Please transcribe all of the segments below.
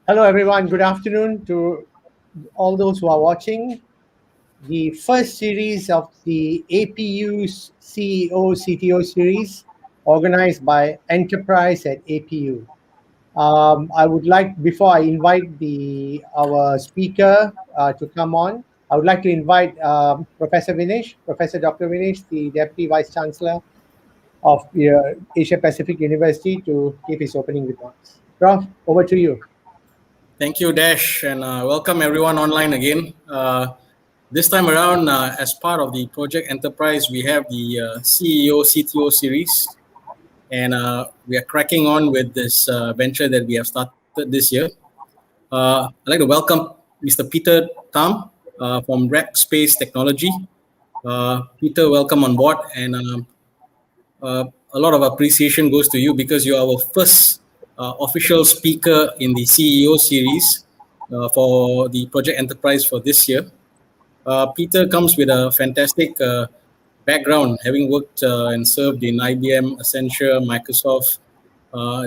Hello, everyone. Good afternoon to all those who are watching the first series of the APU's CEO CTO series organized by Enterprise at APU. I would like, before I invite our speaker to come on, I would like to invite Professor Dr. Vinesh, the Deputy Vice Chancellor of Asia Pacific University, to give his opening remarks. Prof, over to you. Thank you, Dash, and welcome everyone online again. This time around, as part of the Project Enterprise, we have the CEO CTO series, and we are cracking on with this venture that we have started this year. I'd like to welcome Mr. Peter Tam from Rackspace Technology. Peter, welcome on board, and a lot of appreciation goes to you because you are our first official speaker in the CEO series for the Project Enterprise for this year. Peter comes with a fantastic background, having worked and served in IBM, Accenture, Microsoft.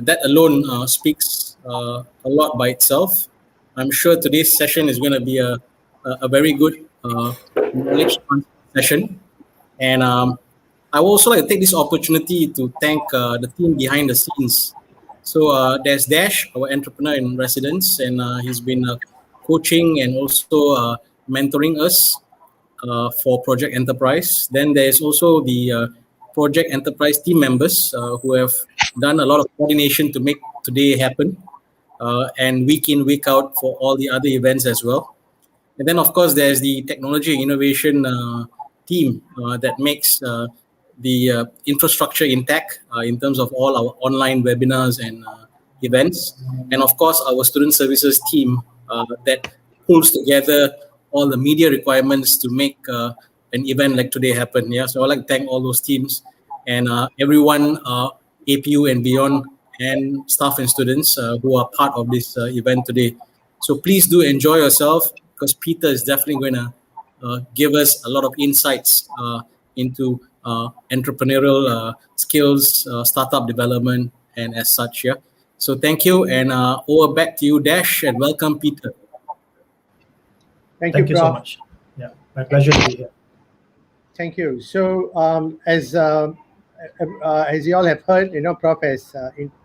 That alone speaks a lot by itself. I'm sure today's session is going to be a very good knowledge session. And I would also like to take this opportunity to thank the team behind the scenes. So there's Dash, our entrepreneur in residence, and he's been coaching and also mentoring us for Project Enterprise. Then there's also the Project Enterprise team members who have done a lot of coordination to make today happen, and week in, week out for all the other events as well. And then, of course, there's the technology and innovation team that makes the infrastructure intact in terms of all our online webinars and events. And of course, our student services team that pulls together all the media requirements to make an event like today happen. Yeah, so I'd like to thank all those teams and everyone, APU and beyond, and staff and students who are part of this event today. So please do enjoy yourself, because Peter is definitely going to give us a lot of insights into entrepreneurial skills, startup development, and as such. Yeah. So thank you, and over back to you, Dash, and welcome, Peter. Thank you Prof. so much. Yeah, my pleasure to be here. Thank you. So as you all have heard, Prof has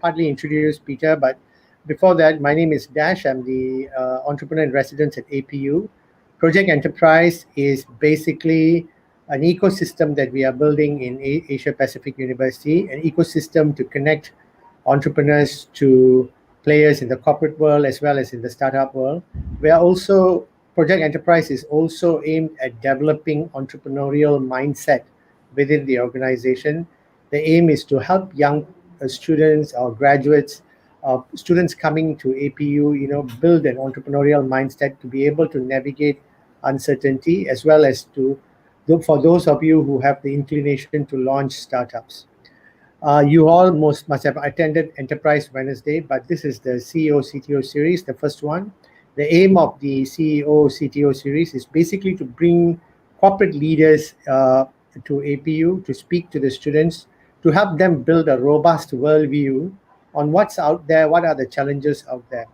partly introduced Peter, but before that, my name is Dash. I'm the entrepreneur in residence at APU. Project Enterprise is basically an ecosystem that we are building in Asia Pacific University, an ecosystem to connect entrepreneurs to players in the corporate world as well as in the startup world. Project Enterprise is also aimed at developing entrepreneurial mindset within the organization. The aim is to help young students or graduates, students coming to APU, build an entrepreneurial mindset to be able to navigate uncertainty, as well as to look for those of you who have the inclination to launch startups. You all must have attended Enterprise Wednesday, but this is the CEO CTO series, the first one. The aim of the CEO CTO series is basically to bring corporate leaders to APU to speak to the students, to help them build a robust worldview on what's out there, what are the challenges out there.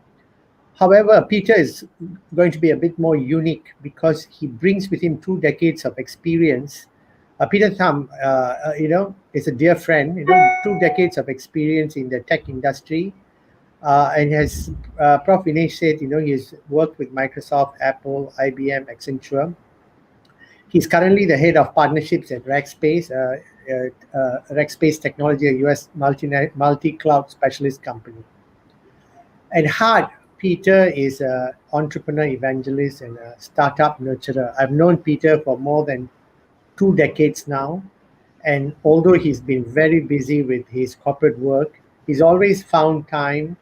However, Peter is going to be a bit more unique because he brings with him 2 decades of experience. Peter Tam, is a dear friend, 2 decades of experience in the tech industry. And as Prof. Vinesh said, he's worked with Microsoft, Apple, IBM, Accenture. He's currently the head of partnerships at Rackspace, Rackspace Technology, a US multi-cloud specialist company. At heart, Peter is an entrepreneur evangelist and a startup nurturer. I've known Peter for more than 2 decades now. And although he's been very busy with his corporate work, he's always found time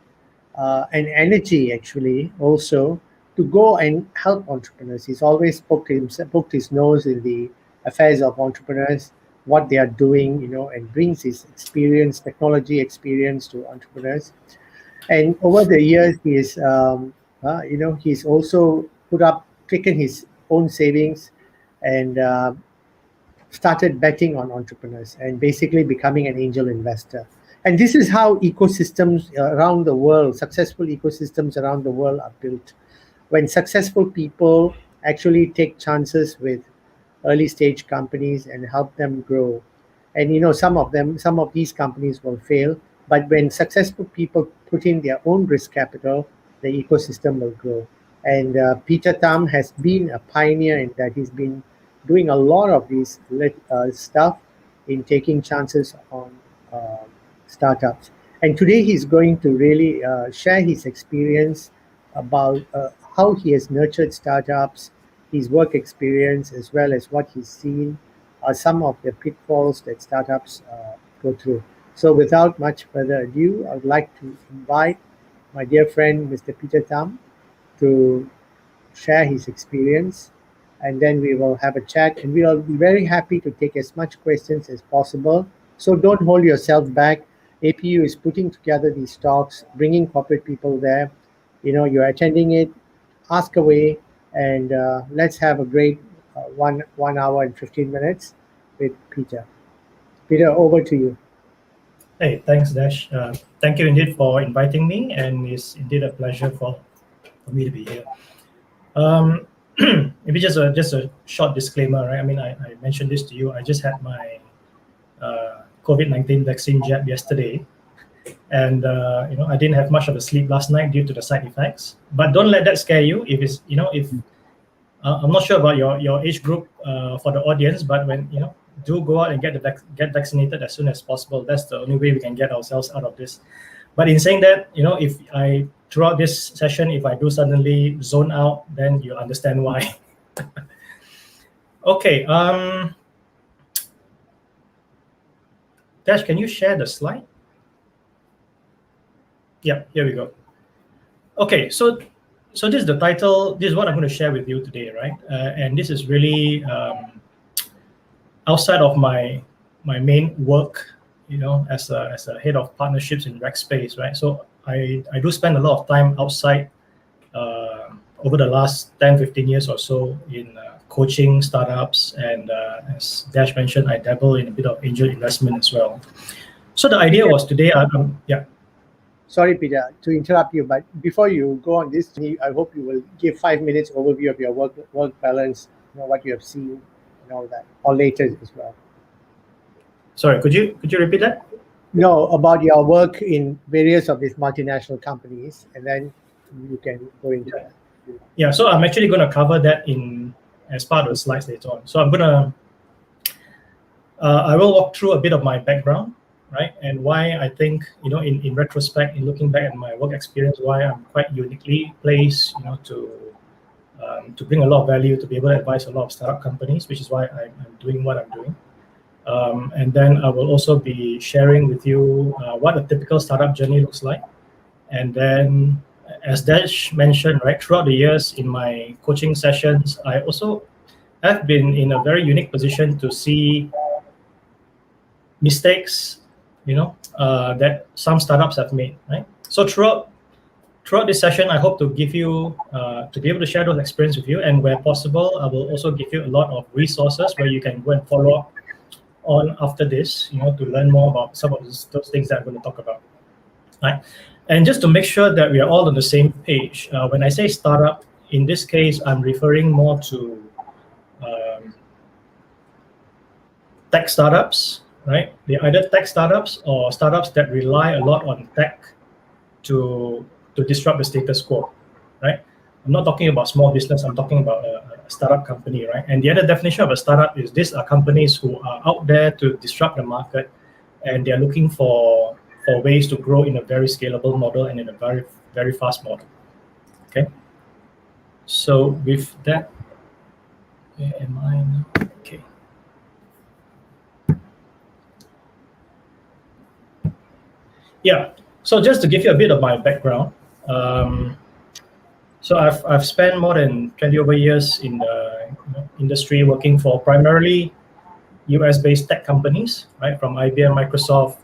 and energy, actually, also to go and help entrepreneurs. He's always poked his nose in the affairs of entrepreneurs, what they are doing, and brings his experience, technology experience to entrepreneurs. And over the years, he's also taken his own savings and started betting on entrepreneurs and basically becoming an angel investor. And this is how ecosystems around the world, successful ecosystems around the world are built. When successful people actually take chances with early stage companies and help them grow. And some of these companies will fail, but when successful people put in their own risk capital, the ecosystem will grow. And Peter Tam has been a pioneer in that. He's been doing a lot of these stuff in taking chances on startups. And today he's going to really share his experience about how he has nurtured startups, his work experience, as well as what he's seen are some of the pitfalls that startups go through. So without much further ado, I would like to invite my dear friend, Mr. Peter Tam, to share his experience, and then we will have a chat, and we will be very happy to take as much questions as possible. So don't hold yourself back. APU is putting together these talks, bringing corporate people there. You're attending it, ask away, and let's have a great 1 hour and 15 minutes with Peter. Peter, over to you. Hey, thanks, Dash. Thank you indeed for inviting me, and it's indeed a pleasure for me to be here. Maybe just a short disclaimer, right? I mean, I mentioned this to you. I just had my COVID-19 vaccine jab yesterday, and I didn't have much of a sleep last night due to the side effects. But don't let that scare you. If it's if I'm not sure about your age group for the audience, but when do go out and get vaccinated as soon as possible. That's the only way we can get ourselves out of this. But in saying that, if I throughout this session, if I do suddenly zone out, then you understand why. Okay. Dash, can you share the slide? Yeah, here we go. Okay, so this is the title. This is what I'm going to share with you today, right? And this is really outside of my main work, as a head of partnerships in Rackspace, right? So I do spend a lot of time outside over the last 10, 15 years or so in coaching startups, and as Dash mentioned, I dabble in a bit of angel investment as well. So the idea was today, yeah. Sorry, Peter, to interrupt you, but before you go on this, I hope you will give 5 minutes overview of your work balance, what you have seen and all that, or later as well. Sorry, could you repeat that? No, about your work in various of these multinational companies, and then you can go into that. Yeah, so I'm actually going to cover that as part of the slides later on. So I'm going to, I will walk through a bit of my background, right? And why I think, in retrospect, in looking back at my work experience, why I'm quite uniquely placed, to bring a lot of value, to be able to advise a lot of startup companies, which is why I'm doing what I'm doing. And then I will also be sharing with you what a typical startup journey looks like. And then, as Dash mentioned, right, throughout the years in my coaching sessions, I also have been in a very unique position to see mistakes, that some startups have made, right? So throughout this session, I hope to give you, to be able to share those experiences with you, and where possible, I will also give you a lot of resources where you can go and follow up on after this, to learn more about some of those things that I'm going to talk about, right? And just to make sure that we are all on the same page, when I say startup, in this case, I'm referring more to tech startups, right? They're either tech startups or startups that rely a lot on tech to disrupt the status quo, right? I'm not talking about small business, I'm talking about a startup company, right? And the other definition of a startup is these are companies who are out there to disrupt the market, and they're looking for ways to grow in a very scalable model and in a very, very fast model, okay? So with that, where am I now? Okay. Yeah, so just to give you a bit of my background, so I've spent more than 20 over years in the industry working for primarily US-based tech companies, right? From IBM, Microsoft.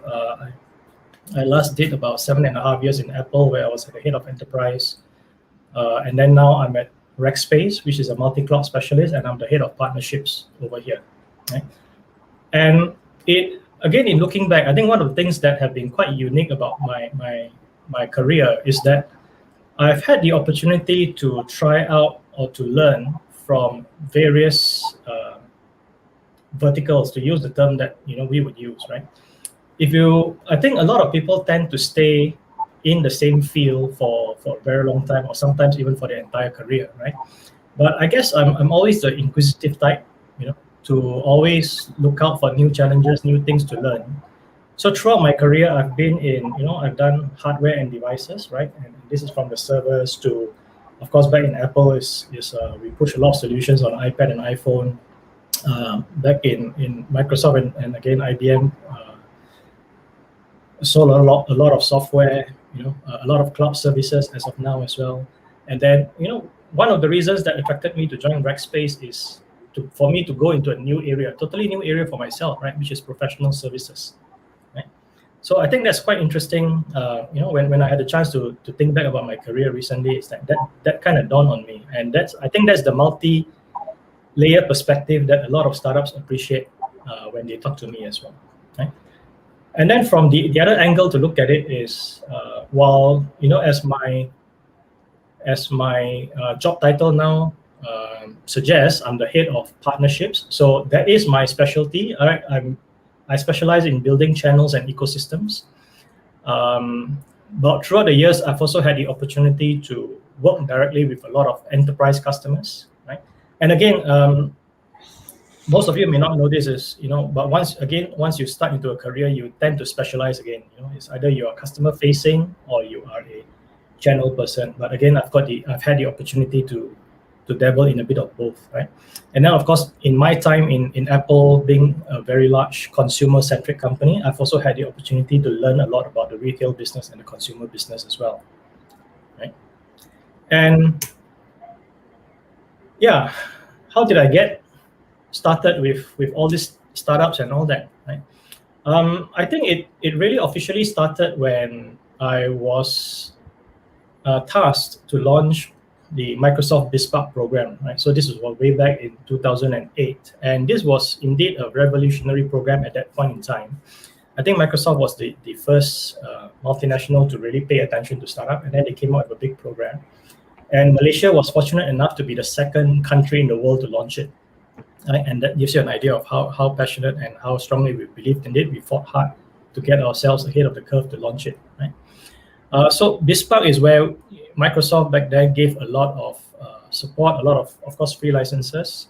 I last did about 7.5 years in Apple, where I was the head of enterprise, and then now I'm at Rackspace, which is a multi-cloud specialist, and I'm the head of partnerships over here, right? And again, in looking back, I think one of the things that have been quite unique about my career is that I've had the opportunity to try out or to learn from various verticals, to use the term that we would use, right? I think a lot of people tend to stay in the same field for a very long time, or sometimes even for their entire career, right? But I guess I'm always the inquisitive type, to always look out for new challenges, new things to learn. So throughout my career, I've been in, I've done hardware and devices, right? And this is from the servers to, of course, back in Apple we push a lot of solutions on iPad and iPhone. Back in Microsoft and again IBM, sold a lot of software, a lot of cloud services as of now as well. And then, one of the reasons that attracted me to join Rackspace is for me to go into a new area, totally new area for myself, right? Which is professional services, right? So I think that's quite interesting. When I had the chance to think back about my career recently, it's like that kind of dawned on me, and I think that's the multi-layer perspective that a lot of startups appreciate when they talk to me as well, right? And then from the other angle to look at it is, while as my job title now suggests, I'm the head of partnerships. So that is my specialty. I specialize in building channels and ecosystems. But throughout the years, I've also had the opportunity to work directly with a lot of enterprise customers, right? And again, most of you may not know this but once you start into a career, you tend to specialize again. It's either you're customer facing or you are a channel person. But again, I've had the opportunity to dabble in a bit of both, right? And then, of course, in my time in Apple, being a very large consumer-centric company, I've also had the opportunity to learn a lot about the retail business and the consumer business as well, right? And yeah, how did I get started with all these startups and all that, right? I think it really officially started when I was tasked to launch the Microsoft BizSpark program, right? So this was way back in 2008, and this was indeed a revolutionary program at that point in time. I think Microsoft was the first multinational to really pay attention to startup, and then they came out with a big program. And Malaysia was fortunate enough to be the second country in the world to launch it, right? And that gives you an idea of how passionate and how strongly we believed in it. We fought hard to get ourselves ahead of the curve to launch it, right? So BizSpark is where Microsoft back then gave a lot of support, a lot of course, free licenses,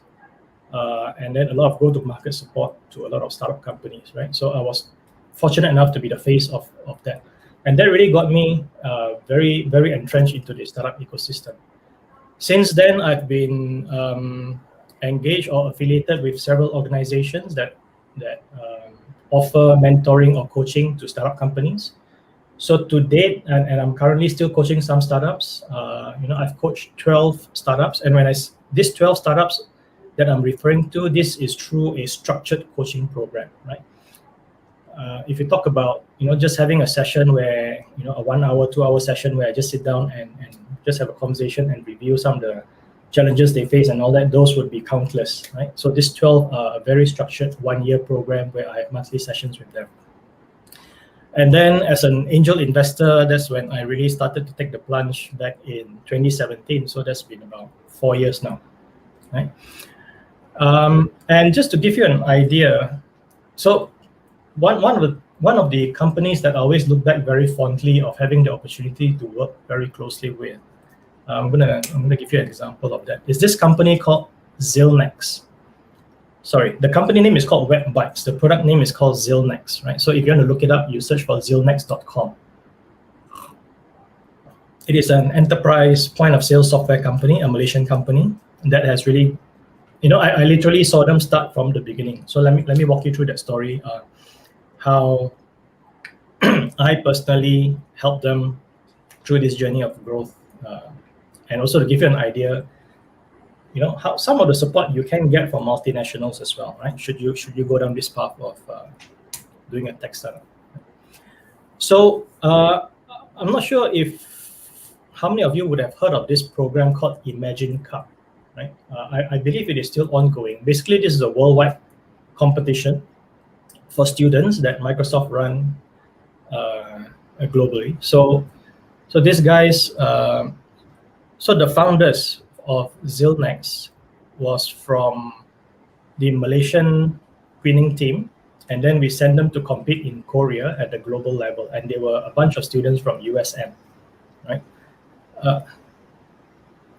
and then a lot of go-to-market support to a lot of startup companies, right? So I was fortunate enough to be the face of that. And that really got me very, very entrenched into the startup ecosystem. Since then, I've been engaged or affiliated with several organizations that offer mentoring or coaching to startup companies. So to date, and I'm currently still coaching some startups, I've coached 12 startups. And these 12 startups that I'm referring to, this is through a structured coaching program, right? If you talk about, just having a session where, a 1 hour, 2 hour session where I just sit down and just have a conversation and review some of the challenges they face and all that, those would be countless, right? So this 12 are a very structured 1 year program where I have monthly sessions with them. And then as an angel investor, that's when I really started to take the plunge back in 2017. So that's been about 4 years now, right? And just to give you an idea, so one of the companies that I always look back very fondly of having the opportunity to work very closely with, I'm gonna give you an example of that. Is this company called Zillnex? Sorry, the company name is called WebBytes. The product name is called Zillnex, right? So if you want to look it up, you search for zillnex.com. It is an enterprise point of sale software company, a Malaysian company that has really, I literally saw them start from the beginning. So let me walk you through that story, how I personally helped them through this journey of growth, and also to give you an idea, how some of the support you can get from multinationals as well, right? Should you go down this path of doing a tech startup. So I'm not sure how many of you would have heard of this program called Imagine Cup, right? I believe it is still ongoing. Basically, this is a worldwide competition for students that Microsoft run globally. So these guys, so the founders of Zilnex was from the Malaysian winning team, and then we sent them to compete in Korea at the global level, and they were a bunch of students from USM, right?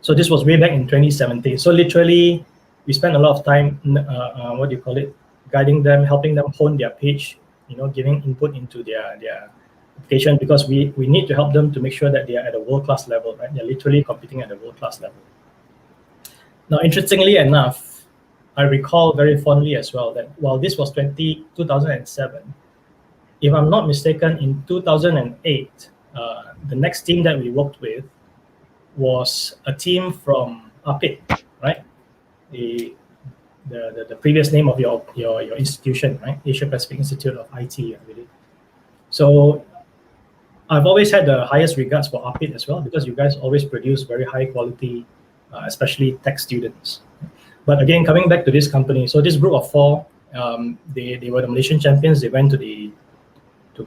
So this was way back in 2017. So literally, we spent a lot of time, guiding them, helping them hone their pitch, giving input into their application, because we need to help them to make sure that they are at a world-class level, right? They're literally competing at a world-class level. Now, interestingly enough, I recall very fondly as well that while this was 2007, if I'm not mistaken, in 2008, the next team that we worked with was a team from APIT, right? The previous name of your institution, right? Asia Pacific Institute of IT, I believe. So I've always had the highest regards for APIT as well, because you guys always produce very high quality, especially tech students. But again, coming back to this company, so this group of four, they were the Malaysian champions. They went to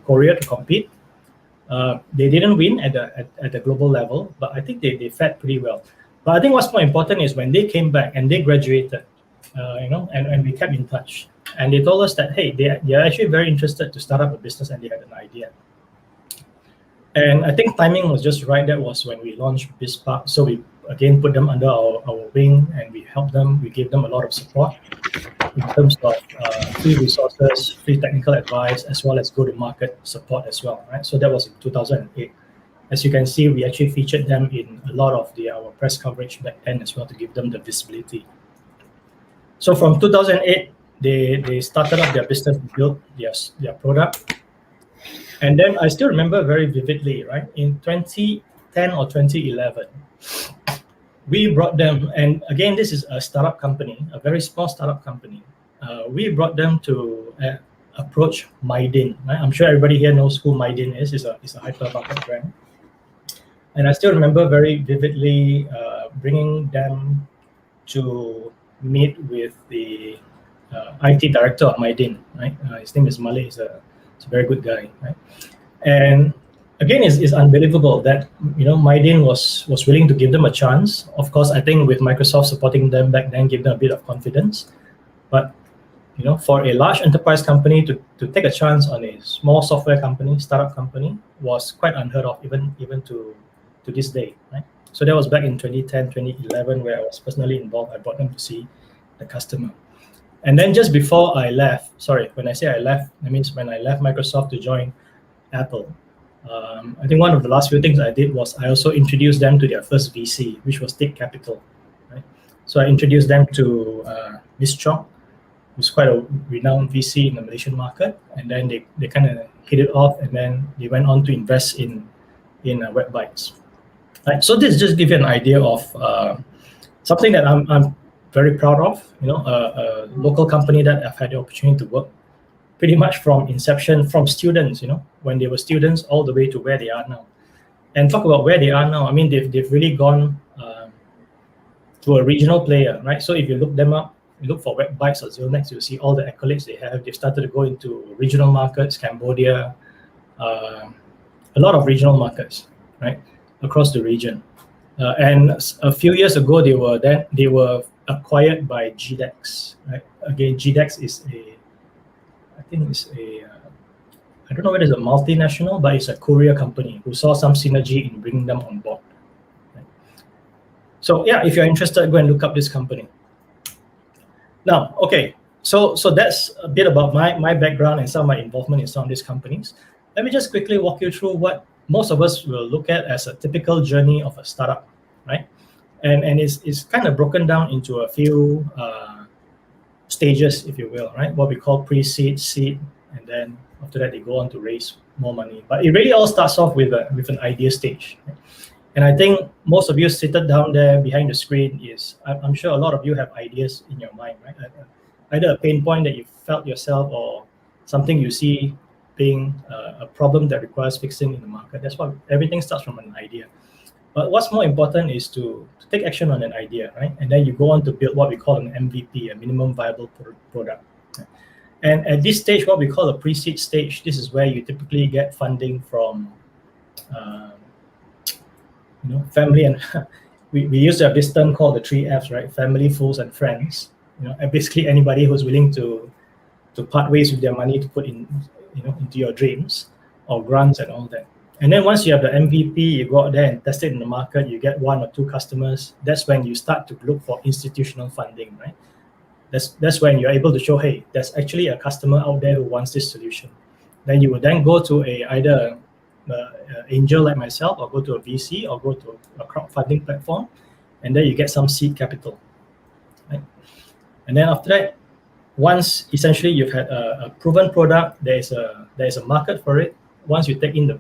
Korea to compete. They didn't win at the global level, but I think they fared pretty well. But I think what's more important is when they came back and they graduated, and we kept in touch. And they told us that, hey, they're actually very interested to start up a business, and they had an idea. And I think timing was just right. That was when we launched BizPark. So we, again, put them under our wing, and we helped them. We gave them a lot of support in terms of free resources, free technical advice, as well as go-to-market support as well, right? So that was in 2008. As you can see, we actually featured them in a lot of our press coverage back then as well, to give them the visibility. So from 2008, they started up their business, built their product. And then I still remember very vividly, right? In 2010 or 2011, we brought them, and again, this is a startup company, a very small startup company. We brought them to approach Mydin. Right? I'm sure everybody here knows who Mydin is. It's a hypermarket brand. And I still remember very vividly bringing them to meet with the IT director of Mydin. Right? His name is Malay. He's a very good guy. Right? And again, it's unbelievable that Mydin was willing to give them a chance. Of course, I think with Microsoft supporting them back then, gave them a bit of confidence. But for a large enterprise company to take a chance on a small software company, startup company, was quite unheard of, even to this day. Right? So that was back in 2010, 2011, where I was personally involved. I brought them to see the customer. And then just before I left, sorry, when I say I left, that means when I left Microsoft to join Apple. I think one of the last few things I did was I also introduced them to their first VC, which was Take Capital. Right? So I introduced them to Ms. Chong, who's quite a renowned VC in the Malaysian market, and then they kind of hit it off, and then they went on to invest in WebBytes. Right? So this just gives you an idea of something that I'm very proud of. A local company that I've had the opportunity to work pretty much from inception, from students, when they were students, all the way to where they are now. And talk about where they are now. I mean, they've really gone to a regional player, right? So if you look them up, you look for WebBytes or Zilnex, you'll see all the accolades they have. They've started to go into regional markets, Cambodia, a lot of regional markets, right, across the region. And a few years ago, they were acquired by GDEX, right? Again, GDEX is I don't know whether it's a multinational, but it's a courier company who saw some synergy in bringing them on board. Right? So yeah, if you're interested, go and look up this company. Now, okay, so that's a bit about my background and some of my involvement in some of these companies. Let me just quickly walk you through what most of us will look at as a typical journey of a startup, right? And it's kind of broken down into a few stages, if you will, right? What we call pre-seed, seed, and then after that they go on to raise more money. But it really all starts off with an idea stage. Right? And I think most of you seated down there behind the screen I'm sure a lot of you have ideas in your mind, right? Either a pain point that you felt yourself or something you see being a problem that requires fixing in the market. That's why everything starts from an idea. But what's more important is to take action on an idea, right? And then you go on to build what we call an MVP, a minimum viable product. And at this stage, what we call a Precede Stage, this is where you typically get funding from family, and we used to have this term called the 3 Fs, right? Family, fools, and friends. And basically anybody who's willing to part ways with their money to put in, into your dreams, or grants and all that. And then once you have the MVP, you go out there and test it in the market, you get 1 or 2 customers. That's when you start to look for institutional funding, right? That's when you're able to show, hey, there's actually a customer out there who wants this solution. Then you will then go to either angel like myself, or go to a VC, or go to a crowdfunding platform, and then you get some seed capital, right? And then after that, once essentially you've had a proven product, there is a market for it. Once you take in the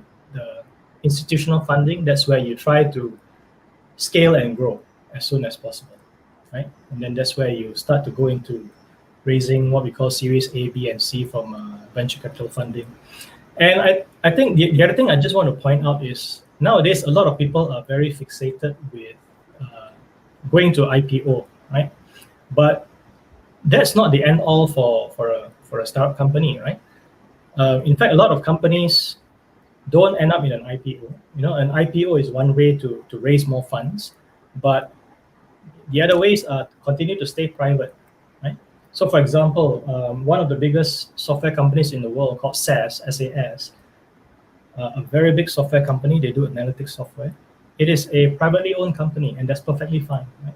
institutional funding, that's where you try to scale and grow as soon as possible, right? And then that's where you start to go into raising what we call Series A, B, and C from venture capital funding. And I think the other thing I just want to point out is nowadays a lot of people are very fixated with going to IPO, right? But that's not the end all for a startup company, right? In fact, a lot of companies don't end up in an IPO. An IPO is one way to raise more funds, but the other ways are to continue to stay private, right? So for example, one of the biggest software companies in the world called SAS, a very big software company, they do analytics software. It is a privately owned company, and that's perfectly fine, right?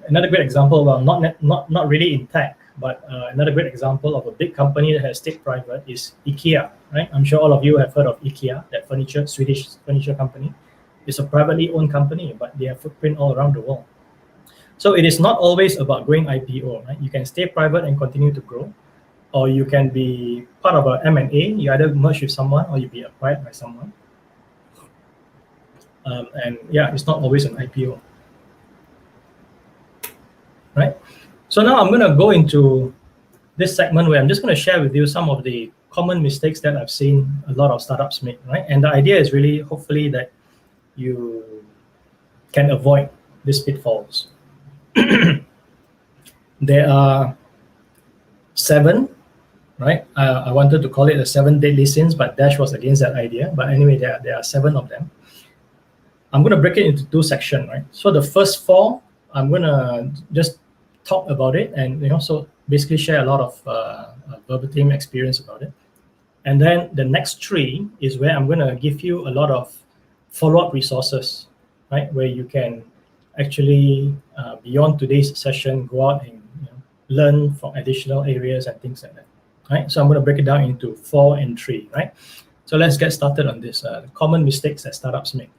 Another great example, well, not really in tech, but another great example of a big company that has stayed private is Ikea, right? I'm sure all of you have heard of Ikea, that Swedish furniture company. It's a privately owned company, but they have footprint all around the world. So it is not always about going IPO, right? You can stay private and continue to grow, or you can be part of a M&A. You either merge with someone or you be acquired by someone. And yeah, it's not always an IPO, right? So now I'm going to go into this segment where I'm just going to share with you some of the common mistakes that I've seen a lot of startups make, right? And the idea is really, hopefully, that you can avoid these pitfalls. There are 7, right? I wanted to call it the 7 deadly sins, but Dash was against that idea. But anyway, there are 7 of them. I'm going to break it into 2 sections, right? So the first 4, I'm going to just talk about it, and so basically share a lot of verbatim experience about it. And then the next 3 is where I'm going to give you a lot of follow-up resources, right? Where you can actually, beyond today's session, go out and learn from additional areas and things like that, right? So I'm going to break it down into 4 and 3, right? So let's get started on this. Common mistakes that startups make.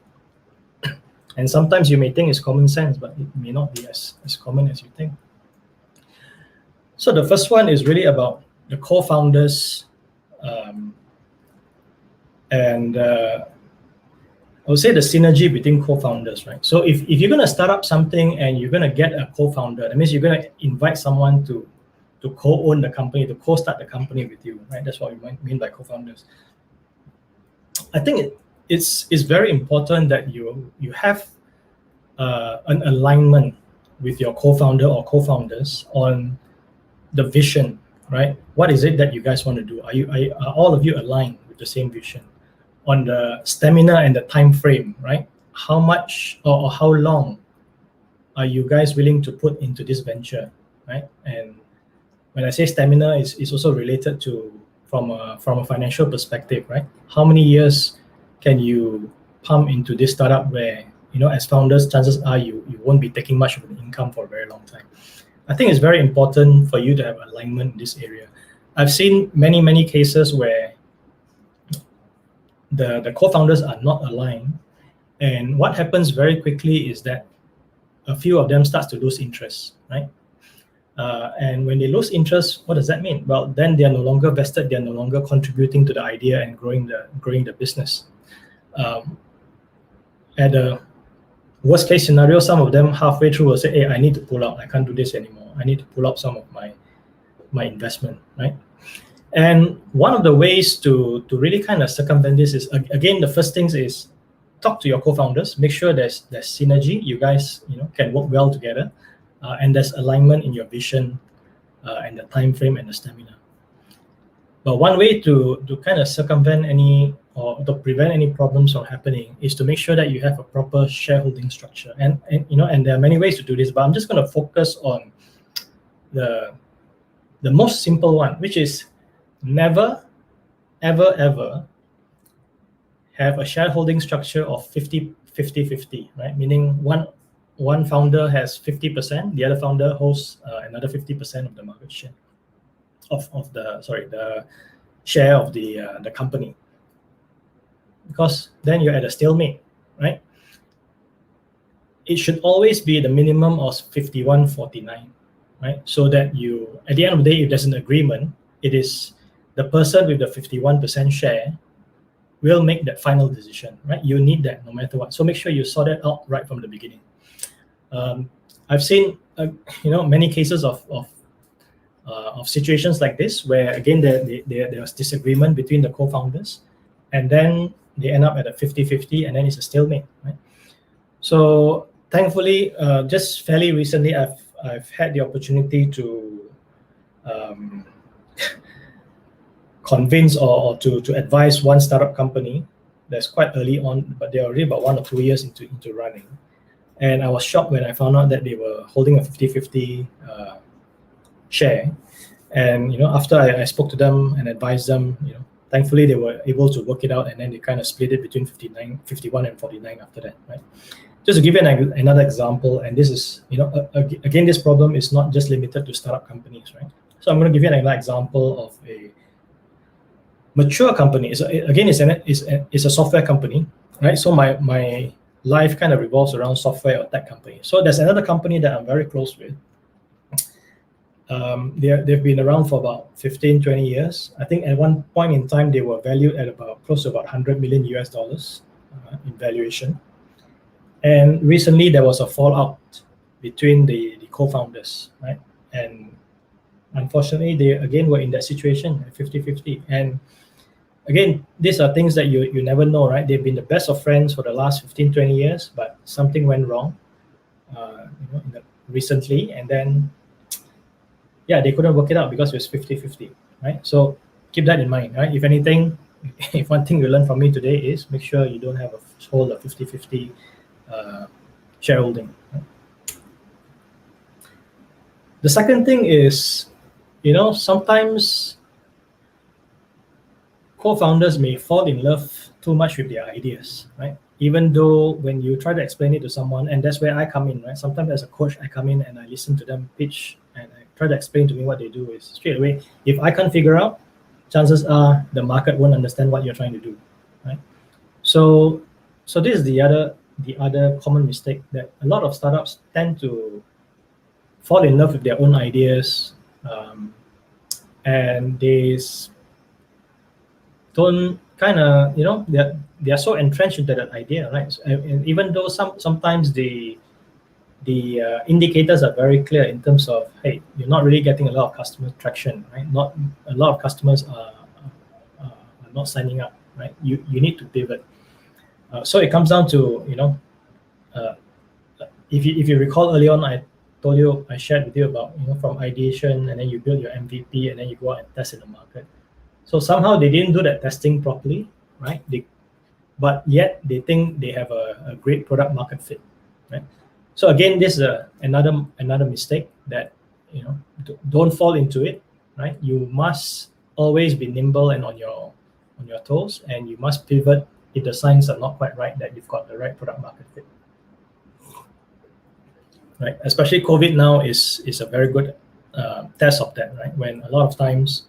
And sometimes you may think it's common sense, but it may not be as common as you think. So the first one is really about the co-founders, and I would say the synergy between co-founders, right? So if you're going to start up something and you're going to get a co-founder, that means you're going to invite someone to co-own the company, to co-start the company with you, right? That's what we might mean by co-founders. I think it's very important that you have an alignment with your co-founder or co-founders on the vision, right? What is it that you guys want to do? Are all of you aligned with the same vision? On the stamina and the time frame, right? How much or how long are you guys willing to put into this venture, right? And when I say stamina, it's also related to from a financial perspective, right? How many years can you pump into this startup where, as founders, chances are you won't be taking much of an income for a very long time. I think it's very important for you to have alignment in this area. I've seen many cases where the co-founders are not aligned, and what happens very quickly is that a few of them starts to lose interest, right? And when they lose interest, what does that mean? Well, then they are no longer vested, they are no longer contributing to the idea and growing the business. At the worst case scenario, some of them halfway through will say, hey, I need to pull out, I can't do this anymore, I need to pull out some of my investment, right? And one of the ways to really kind of circumvent this is, again, the first things is talk to your co-founders, make sure there's synergy, you guys can work well together, and there's alignment in your vision and the time frame and the stamina. But one way to kind of circumvent any or to prevent any problems from happening is to make sure that you have a proper shareholding structure. And there are many ways to do this, but I'm just going to focus on the most simple one, which is never, ever have a shareholding structure of 50-50, right? Meaning one founder has 50%, the other founder holds another 50% of the market share of the share of the company, because then you're at a stalemate, right? It should always be the minimum of 51-49, right? So that you, at the end of the day, if there's an agreement, it is the person with the 51% share will make that final decision, right? You need that no matter what. So make sure you sort it out right from the beginning. I've seen, many cases of situations like this where again there was disagreement between the co-founders, and then they end up at a 50-50, and then it's a stalemate, right? So thankfully, just fairly recently, I've had the opportunity to convince or to advise one startup company that's quite early on, but they're already about 1 or 2 years into running. And I was shocked when I found out that they were holding a 50-50 share. And after I spoke to them and advised them, thankfully they were able to work it out, and then they kind of split it between 51 and 49 after that, right? Just to give you another example, and this is, again, this problem is not just limited to startup companies, right? So I'm going to give you another example of a mature company. It's a software company, right? So my life kind of revolves around software or tech company. So there's another company that I'm very close with. They've been around for about 15-20 years. I think at one point in time they were valued at close to about $100 million in valuation. And recently there was a fallout between the co-founders, right? And unfortunately they again were in that situation at 50-50. And again, these are things that you never know, right? They've been the best of friends for the last 15-20 years, but something went wrong recently, and then they couldn't work it out because it was 50-50, right? So keep that in mind, right? If anything, if one thing you learn from me today is make sure you don't have a 50-50 shareholding. Right? The second thing is, sometimes co-founders may fall in love too much with their ideas, right? Even though when you try to explain it to someone, and that's where I come in, right? Sometimes as a coach, I come in and I listen to them pitch, and I try to explain to me what they do is straight away. If I can't figure out, chances are the market won't understand what you're trying to do, right? So this is the other common mistake that a lot of startups tend to fall in love with their own ideas, and they don't kind of, they are so entrenched into that idea, right? And even though sometimes the indicators are very clear in terms of, hey, you're not really getting a lot of customer traction, right? Not a lot of customers are not signing up, right? You need to pivot. So it comes down to, if you recall early on, I shared with you about, from ideation, and then you build your MVP, and then you go out and test in the market. So somehow they didn't do that testing properly, right? But yet they think they have a great product market fit, right? So again, this is another mistake that, don't fall into it, right? You must always be nimble and on your toes, and you must pivot if the signs are not quite right that you've got the right product market fit. Right? Especially COVID now is a very good test of that, right? When a lot of times,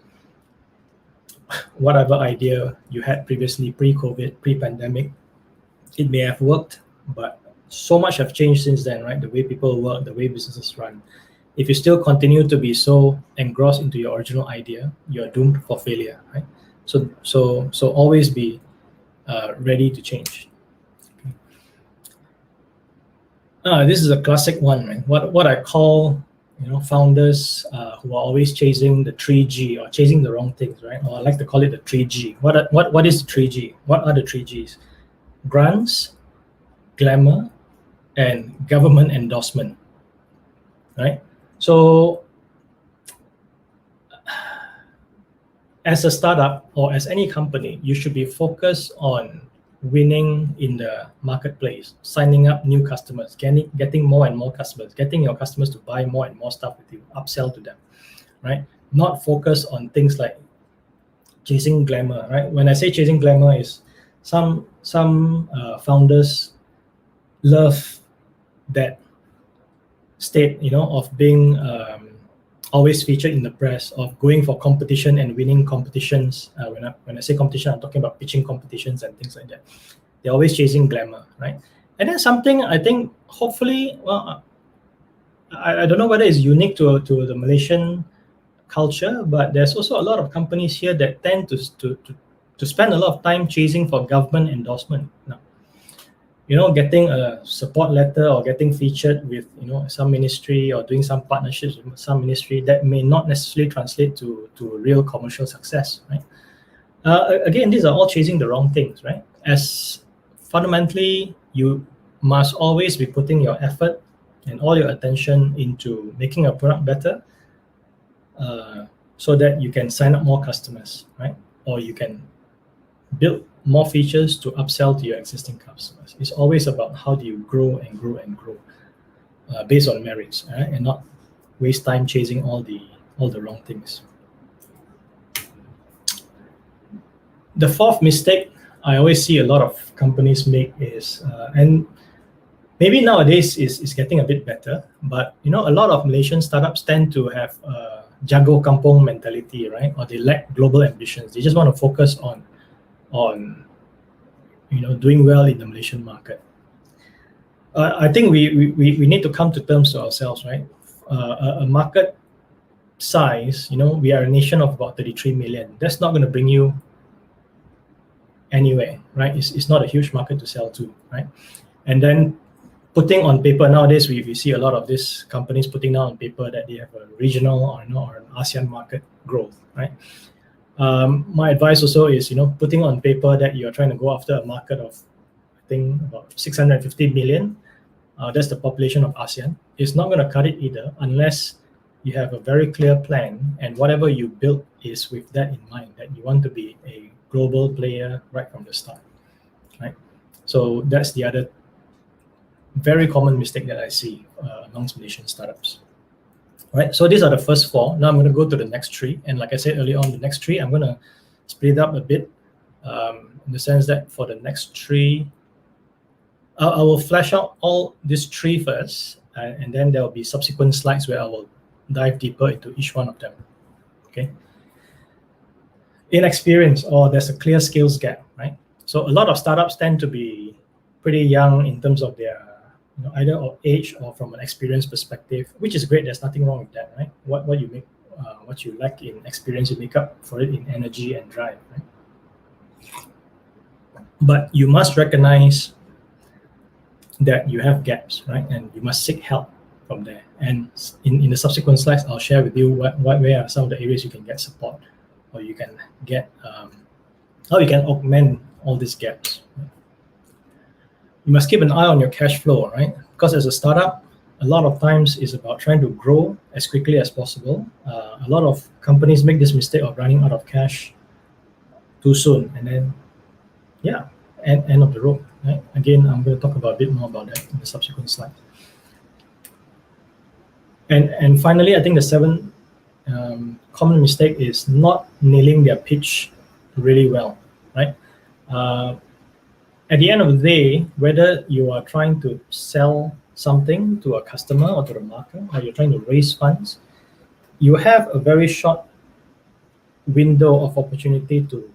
whatever idea you had previously, pre-COVID, pre-pandemic, it may have worked, but so much have changed since then, right? The way people work, the way businesses run. If you still continue to be so engrossed into your original idea, you're doomed for failure, right? So always be ready to change. Okay. This is a classic one, man. What I call, founders who are always chasing the 3G or chasing the wrong things, right? Or I like to call it the 3G. What is 3G? What are the 3Gs? Grants, glamour, and government endorsement, right? So as a startup or as any company, you should be focused on winning in the marketplace, signing up new customers, getting more and more customers, getting your customers to buy more and more stuff with you, upsell to them, right? Not focus on things like chasing glamour, right? When I say chasing glamour, is some founders love that state, of being always featured in the press, of going for competition and winning competitions. When I say competition, I'm talking about pitching competitions and things like that. They're always chasing glamour, right? And then something I think, hopefully, well, I don't know whether it's unique to the Malaysian culture, but there's also a lot of companies here that tend to spend a lot of time chasing for government endorsement. Now, getting a support letter or getting featured with, some ministry or doing some partnerships with some ministry that may not necessarily translate to real commercial success, right? Again, these are all chasing the wrong things, right? As fundamentally, you must always be putting your effort and all your attention into making a product better, so that you can sign up more customers, right? Or you can build more features to upsell to your existing customers. It's always about how do you grow and grow and grow, based on merits, right? And not waste time chasing all the wrong things. The fourth mistake I always see a lot of companies make is, and maybe nowadays is getting a bit better, but a lot of Malaysian startups tend to have a jago kampung mentality, right? Or they lack global ambitions. They just want to focus on doing well in the Malaysian market. I think we need to come to terms to ourselves, right? A market size, we are a nation of about 33 million. That's not going to bring you anywhere, right? It's not a huge market to sell to, right? And then putting on paper, nowadays we see a lot of these companies putting down on paper that they have a regional or an ASEAN market growth, right? My advice also is, putting on paper that you're trying to go after a market of, I think, about 650 million. That's the population of ASEAN. It's not going to cut it either unless you have a very clear plan, and whatever you build is with that in mind, that you want to be a global player right from the start, right? So that's the other very common mistake that I see amongst Malaysian startups. Right, so these are the first four. Now I'm going to go to the next three, and like I said earlier on, the next three I'm going to split it up a bit, in the sense that for the next three, I will flesh out all these three first, and then there will be subsequent slides where I will dive deeper into each one of them. Okay. Inexperience, or there's a clear skills gap, right? So a lot of startups tend to be pretty young in terms of their either of age or from an experience perspective, which is great. There's nothing wrong with that, right? What you make, what you lack in experience, you make up for it in energy and drive, right? But you must recognize that you have gaps, right? And you must seek help from there. And in the subsequent slides, I'll share with you where are some of the areas you can get support, or you can get how you can augment all these gaps. You must keep an eye on your cash flow, right? Because as a startup, a lot of times it's about trying to grow as quickly as possible. A lot of companies make this mistake of running out of cash too soon, and then, end of the road, right? Again, I'm going to talk about a bit more about that in the subsequent slide. And finally, I think the seventh common mistake is not nailing their pitch really well, right? At the end of the day, whether you are trying to sell something to a customer or to the market, or you're trying to raise funds, you have a very short window of opportunity to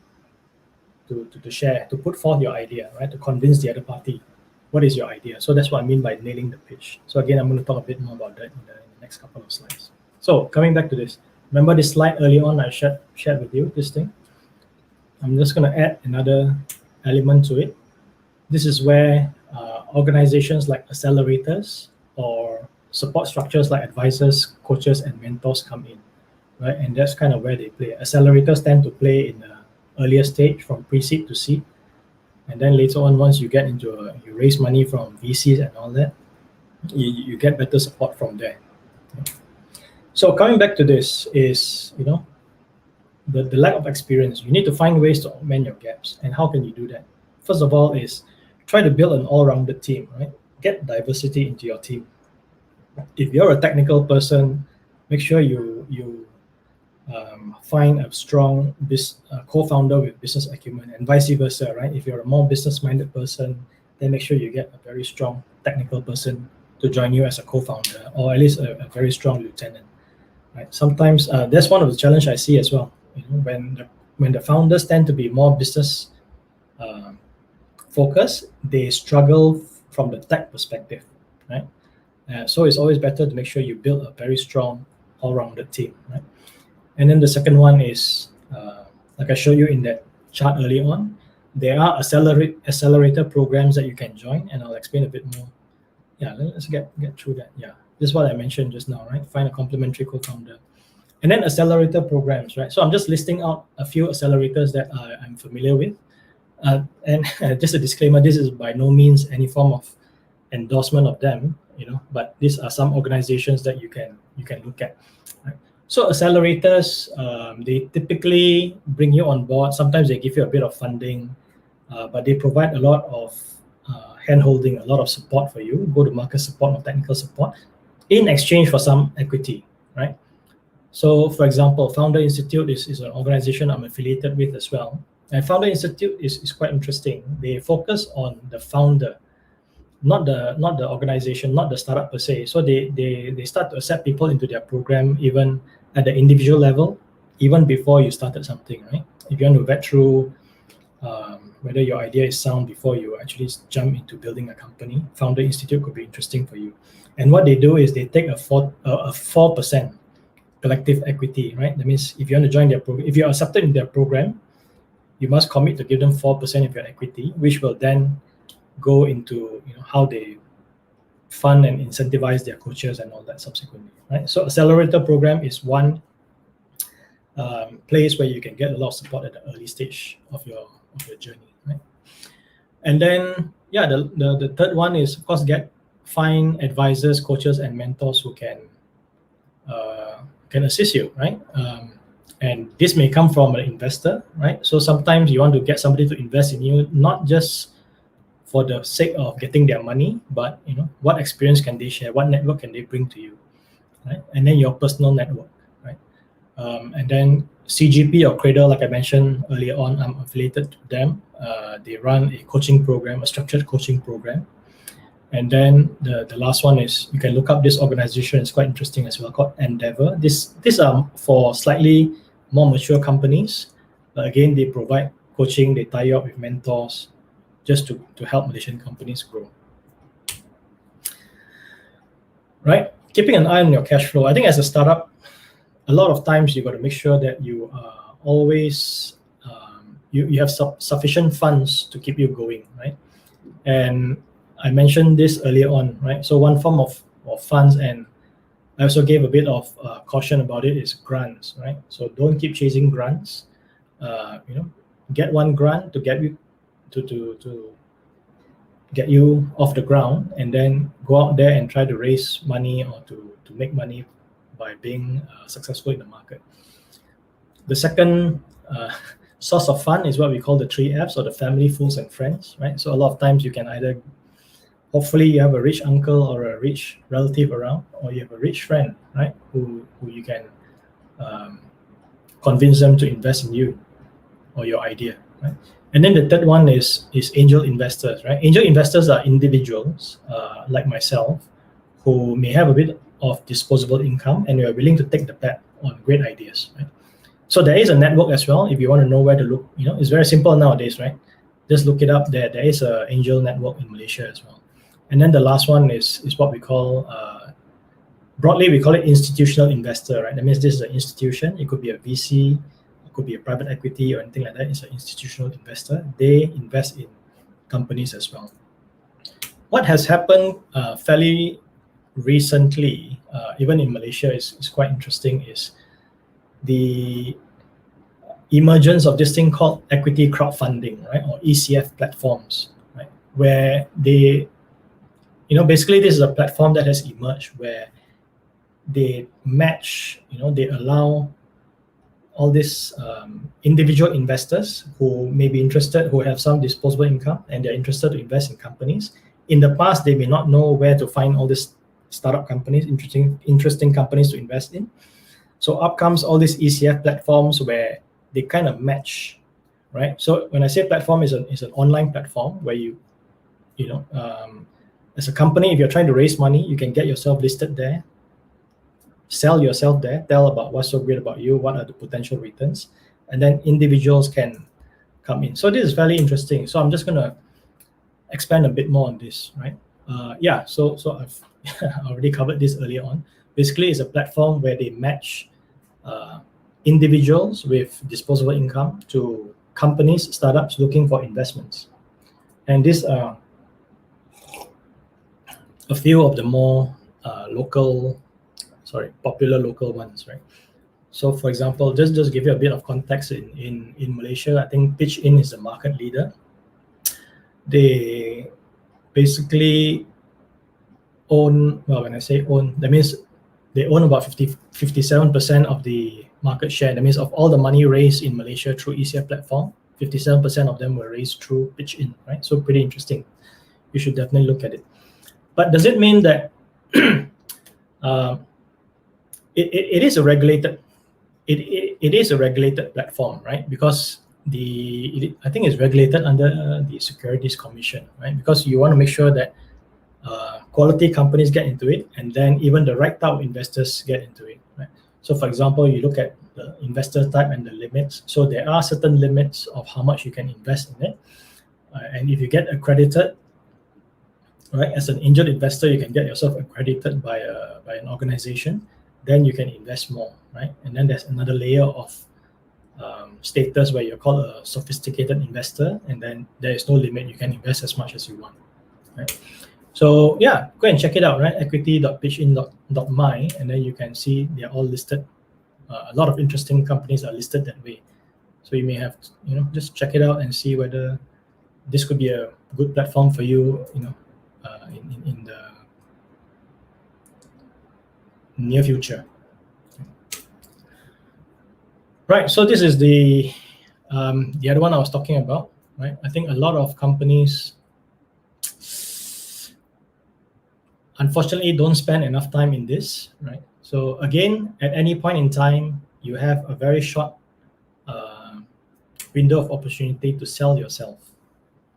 share, to put forth your idea, right? To convince the other party what is your idea. So that's what I mean by nailing the pitch. So again, I'm going to talk a bit more about that in the next couple of slides. So coming back to this, remember this slide earlier on I shared with you, this thing? I'm just going to add another element to it. This is where organizations like accelerators or support structures like advisors, coaches, and mentors come in, right? And that's kind of where they play. Accelerators tend to play in the earlier stage, from pre-seed to seed, and then later on, once you get into you raise money from VCs and all that, you get better support from there. So coming back to this is, the lack of experience. You need to find ways to augment your gaps. And how can you do that? First of all is try to build an all-rounded team, right? Get diversity into your team. If you're a technical person, make sure you find a strong co-founder with business acumen, and vice versa, right? If you're a more business-minded person, then make sure you get a very strong technical person to join you as a co-founder, or at least a very strong lieutenant, right? Sometimes that's one of the challenge I see as well. When the founders tend to be more business focused, they struggle from the tech perspective, right? So it's always better to make sure you build a very strong all-rounded team, right? And then the second one is, like I showed you in that chart early on, there are accelerator programs that you can join, and I'll explain a bit more. Yeah, let's get through that. Yeah, this is what I mentioned just now, right? Find a complementary co-founder. And then accelerator programs, right? So I'm just listing out a few accelerators that I'm familiar with. And just a disclaimer, this is by no means any form of endorsement of them, but these are some organizations that you can look at, right? So accelerators, they typically bring you on board. Sometimes they give you a bit of funding, but they provide a lot of hand-holding, a lot of support for you, go-to-market support or technical support, in exchange for some equity, right? So, for example, Founder Institute is an organization I'm affiliated with as well. And Founder Institute is quite interesting. They focus on the founder, not the organization, not the startup per se. So they start to accept people into their program even at the individual level, even before you started something, right? If you want to vet through whether your idea is sound before you actually jump into building a company, Founder Institute could be interesting for you. And what they do is they take a 4% collective equity, right? That means if you want to join their program, if you're accepted in their program, you must commit to give them 4% of your equity, which will then go into how they fund and incentivize their coaches and all that subsequently, right? So accelerator program is one place where you can get a lot of support at the early stage of your journey, right? And then the third one is, of course, find advisors, coaches, and mentors who can assist you, right? And this may come from an investor, right? So sometimes you want to get somebody to invest in you, not just for the sake of getting their money, but what experience can they share, what network can they bring to you, right? And then your personal network, right? And then CGP or Cradle, like I mentioned earlier on, I'm affiliated to them. They run a coaching program, a structured coaching program. And then the last one is, you can look up this organization. It's quite interesting as well, called Endeavor. These are for slightly more mature companies. But again, they provide coaching. They tie you up with mentors just to help Malaysian companies grow. Right? Keeping an eye on your cash flow. I think as a startup, a lot of times you got to make sure that you are always, you have sufficient funds to keep you going, right? And I mentioned this earlier on, right? So one form of funds, and I also gave a bit of caution about it, is grants, right? So don't keep chasing grants. Get one grant to get you to get you off the ground, and then go out there and try to raise money or to make money by being successful in the market. The second source of fund is what we call the 3 Fs, or the family, fools, and friends, right? So a lot of times you can either, hopefully you have a rich uncle or a rich relative around, or you have a rich friend, right, who you can convince them to invest in you or your idea, right? And then the third one is angel investors, right? Angel investors are individuals like myself who may have a bit of disposable income and are willing to take the bet on great ideas, right? So there is a network as well. If you want to know where to look, it's very simple nowadays, right? Just look it up. There is an angel network in Malaysia as well. And then the last one is what we call, broadly we call it institutional investor, right? That means this is an institution. It could be a VC, it could be a private equity or anything like that. It's an institutional investor. They invest in companies as well. What has happened fairly recently, even in Malaysia, is quite interesting, is the emergence of this thing called equity crowdfunding, right? Or ECF platforms, right? Where they, basically this is a platform that has emerged where they match, they allow all these individual investors who may be interested, who have some disposable income, and they're interested to invest in companies. In the past, they may not know where to find all these startup companies, interesting companies to invest in. So up comes all these ECF platforms where they kind of match, right? So when I say platform, is an online platform where as a company, if you're trying to raise money, you can get yourself listed there, sell yourself there, tell about what's so great about you, what are the potential returns, and then individuals can come in. So this is fairly interesting. So I'm just going to expand a bit more on this, right? So I've already covered this earlier on. Basically, it's a platform where they match individuals with disposable income to companies, startups looking for investments. And these are a few of the more popular local ones, right? So for example, just give you a bit of context in Malaysia, I think Pitch In is the market leader. They basically own, well, when I say own, that means they own about 57% of the market share. That means of all the money raised in Malaysia through ECF platform, 57% of them were raised through Pitch In, right? So pretty interesting. You should definitely look at it. But does it mean that it is a regulated platform, right? Because I think it's regulated under the Securities Commission, right? Because you want to make sure that quality companies get into it, and then even the right type of investors get into it, right? So for example, you look at the investor type and the limits. So there are certain limits of how much you can invest in it. And if you get accredited, right, as an angel investor, you can get yourself accredited by an organization, then you can invest more, right? And then there's another layer of status where you're called a sophisticated investor, and then there is no limit. You can invest as much as you want, right? So yeah, go and check it out, right? equity.pitchin.my, and then you can see they're all listed. A lot of interesting companies are listed that way. So you may have to, just check it out and see whether this could be a good platform for you, in the near future. Right, so this is the other one I was talking about, right? I think a lot of companies, unfortunately, don't spend enough time in this, right? So again, at any point in time, you have a very short window of opportunity to sell yourself.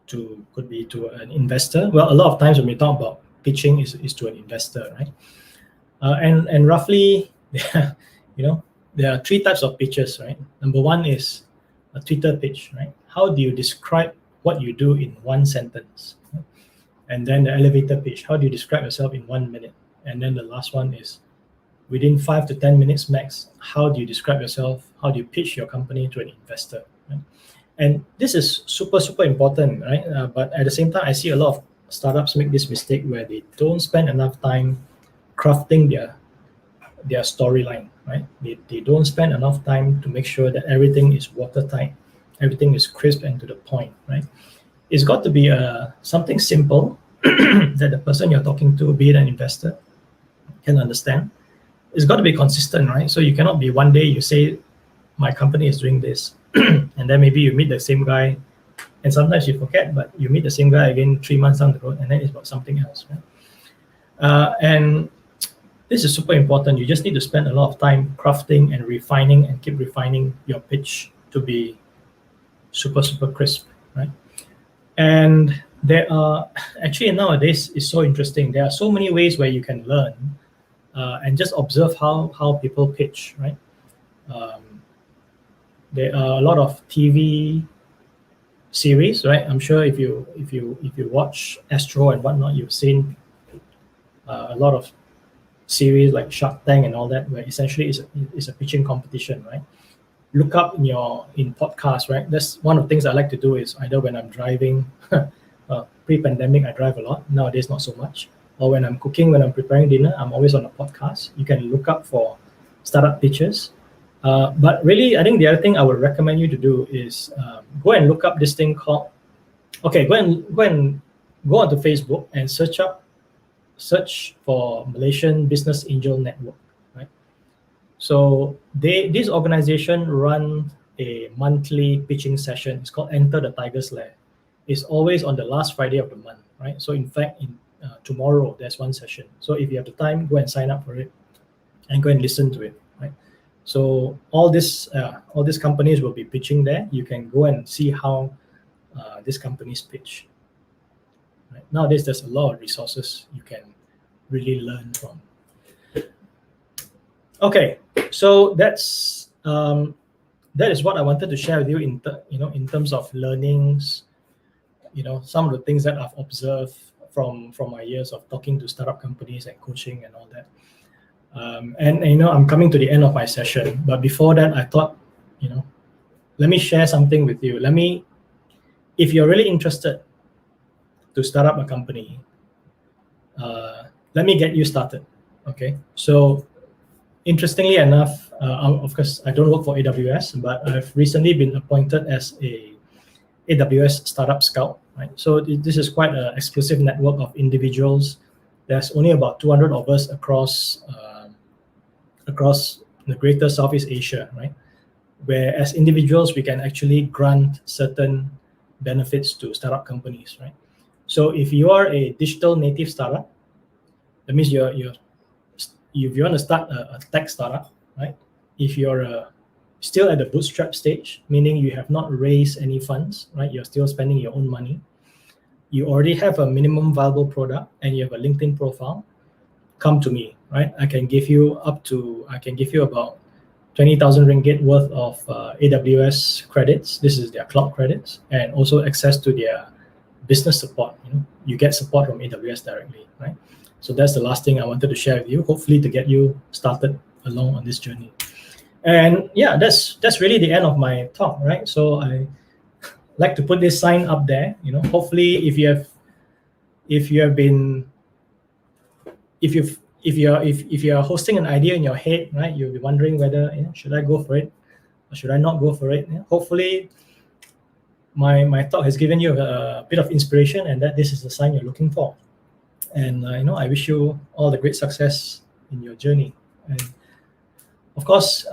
Could be to an investor. Well, a lot of times when we talk about pitching is to an investor, right? And roughly, there are three types of pitches, right? Number one is a Twitter pitch, right? How do you describe what you do in one sentence? Right? And then the elevator pitch, how do you describe yourself in 1 minute? And then the last one is within 5 to 10 minutes max, how do you describe yourself? How do you pitch your company to an investor? Right? And this is super, super important, right? But at the same time, I see a lot of startups make this mistake where they don't spend enough time crafting their storyline, right? They don't spend enough time to make sure that everything is watertight, everything is crisp and to the point, right? It's got to be something simple that the person you're talking to, be it an investor, can understand. It's got to be consistent, right? So you cannot be one day you say, my company is doing this, and then maybe you meet the same guy, and sometimes you forget, but you meet the same guy again 3 months down the road, and then it's about something else, right? And this is super important. You just need to spend a lot of time crafting and refining and keep refining your pitch to be super, super crisp, right? And there are, actually nowadays, it's so interesting. There are so many ways where you can learn and just observe how people pitch, right? There are a lot of TV series, right? I'm sure if you watch Astro and whatnot, you've seen a lot of series like Shark Tank and all that, where essentially it's a pitching competition, right? Look up in podcasts, right? That's one of the things I like to do is either when I'm driving, pre-pandemic I drive a lot, nowadays not so much, or when I'm cooking, when I'm preparing dinner, I'm always on a podcast. You can look up for startup pitches. But really, I think the other thing I would recommend you to do is go and look up this thing called, go onto Facebook and search for Malaysian Business Angel Network, right? So this organization run a monthly pitching session. It's called Enter the Tiger's Lair. It's always on the last Friday of the month, right? So in fact, tomorrow there's one session. So if you have the time, go and sign up for it and go and listen to it, right? So all these companies will be pitching there. You can go and see how these companies pitch. Right? Nowadays, there's a lot of resources you can really learn from. Okay, so that is what I wanted to share with you in terms of learnings. Some of the things that I've observed from my years of talking to startup companies and coaching and all that. And I'm coming to the end of my session, but before that, I thought, let me share something with you. If you're really interested to start up a company, let me get you started. Okay, so interestingly enough, of course, I don't work for AWS, but I've recently been appointed as a AWS Startup Scout. Right, so this is quite an exclusive network of individuals. There's only about 200 of us across the greater Southeast Asia, right? Where as individuals, we can actually grant certain benefits to startup companies, right? So if you are a digital native startup, that means if you want to start a tech startup, right? If you're still at the bootstrap stage, meaning you have not raised any funds, right? You're still spending your own money. You already have a minimum viable product and you have a LinkedIn profile, come to me, right? I can give you about 20,000 ringgit worth of AWS credits. This is their cloud credits, and also access to their business support. You get support from AWS directly, right? So that's the last thing I wanted to share with you, hopefully to get you started along on this journey. And yeah, that's really the end of my talk, right? So I like to put this sign up there. Hopefully if you're hosting an idea in your head, right, you'll be wondering whether should I go for it or should I not go for it. Hopefully my talk has given you a bit of inspiration, and that this is the sign you're looking for. And I wish you all the great success in your journey. And of course,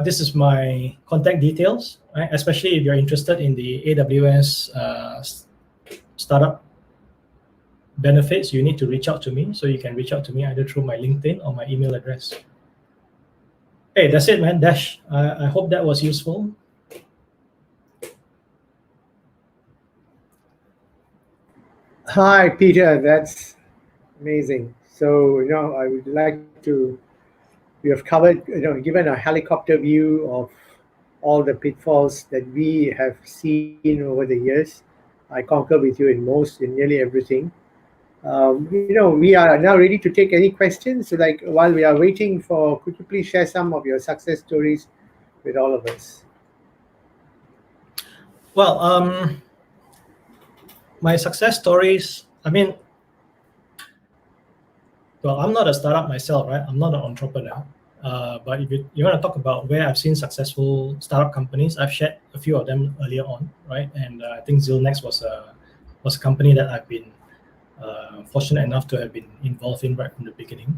this is my contact details, right? Especially if you're interested in the AWS startup benefits, you need to reach out to me. So you can reach out to me either through my LinkedIn or my email address. Hey, that's it, man. Dash. I hope that was useful. Hi, Peter. That's amazing. So, I would like to, we have covered, given a helicopter view of all the pitfalls that we have seen over the years. I concur with you in nearly everything. We are now ready to take any questions. So, while we are waiting could you please share some of your success stories with all of us? Well, my success stories, I'm not a startup myself, right? I'm not an entrepreneur. But if you want to talk about where I've seen successful startup companies, I've shared a few of them earlier on, right? And I think Zillnex was a company that I've been fortunate enough to have been involved in right from the beginning.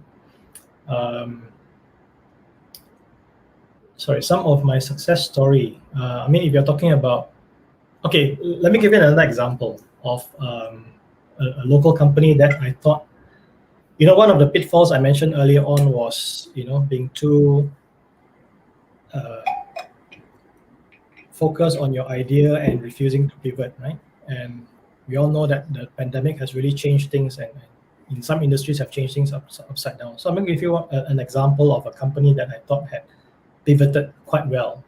Some of my success story. If you're talking about, okay, let me give you another example of a local company that I thought, one of the pitfalls I mentioned earlier on was, being too focused on your idea and refusing to pivot, right? And we all know that the pandemic has really changed things, and in some industries have changed things upside down. So I'm going to give you an example of a company that I thought had pivoted quite well,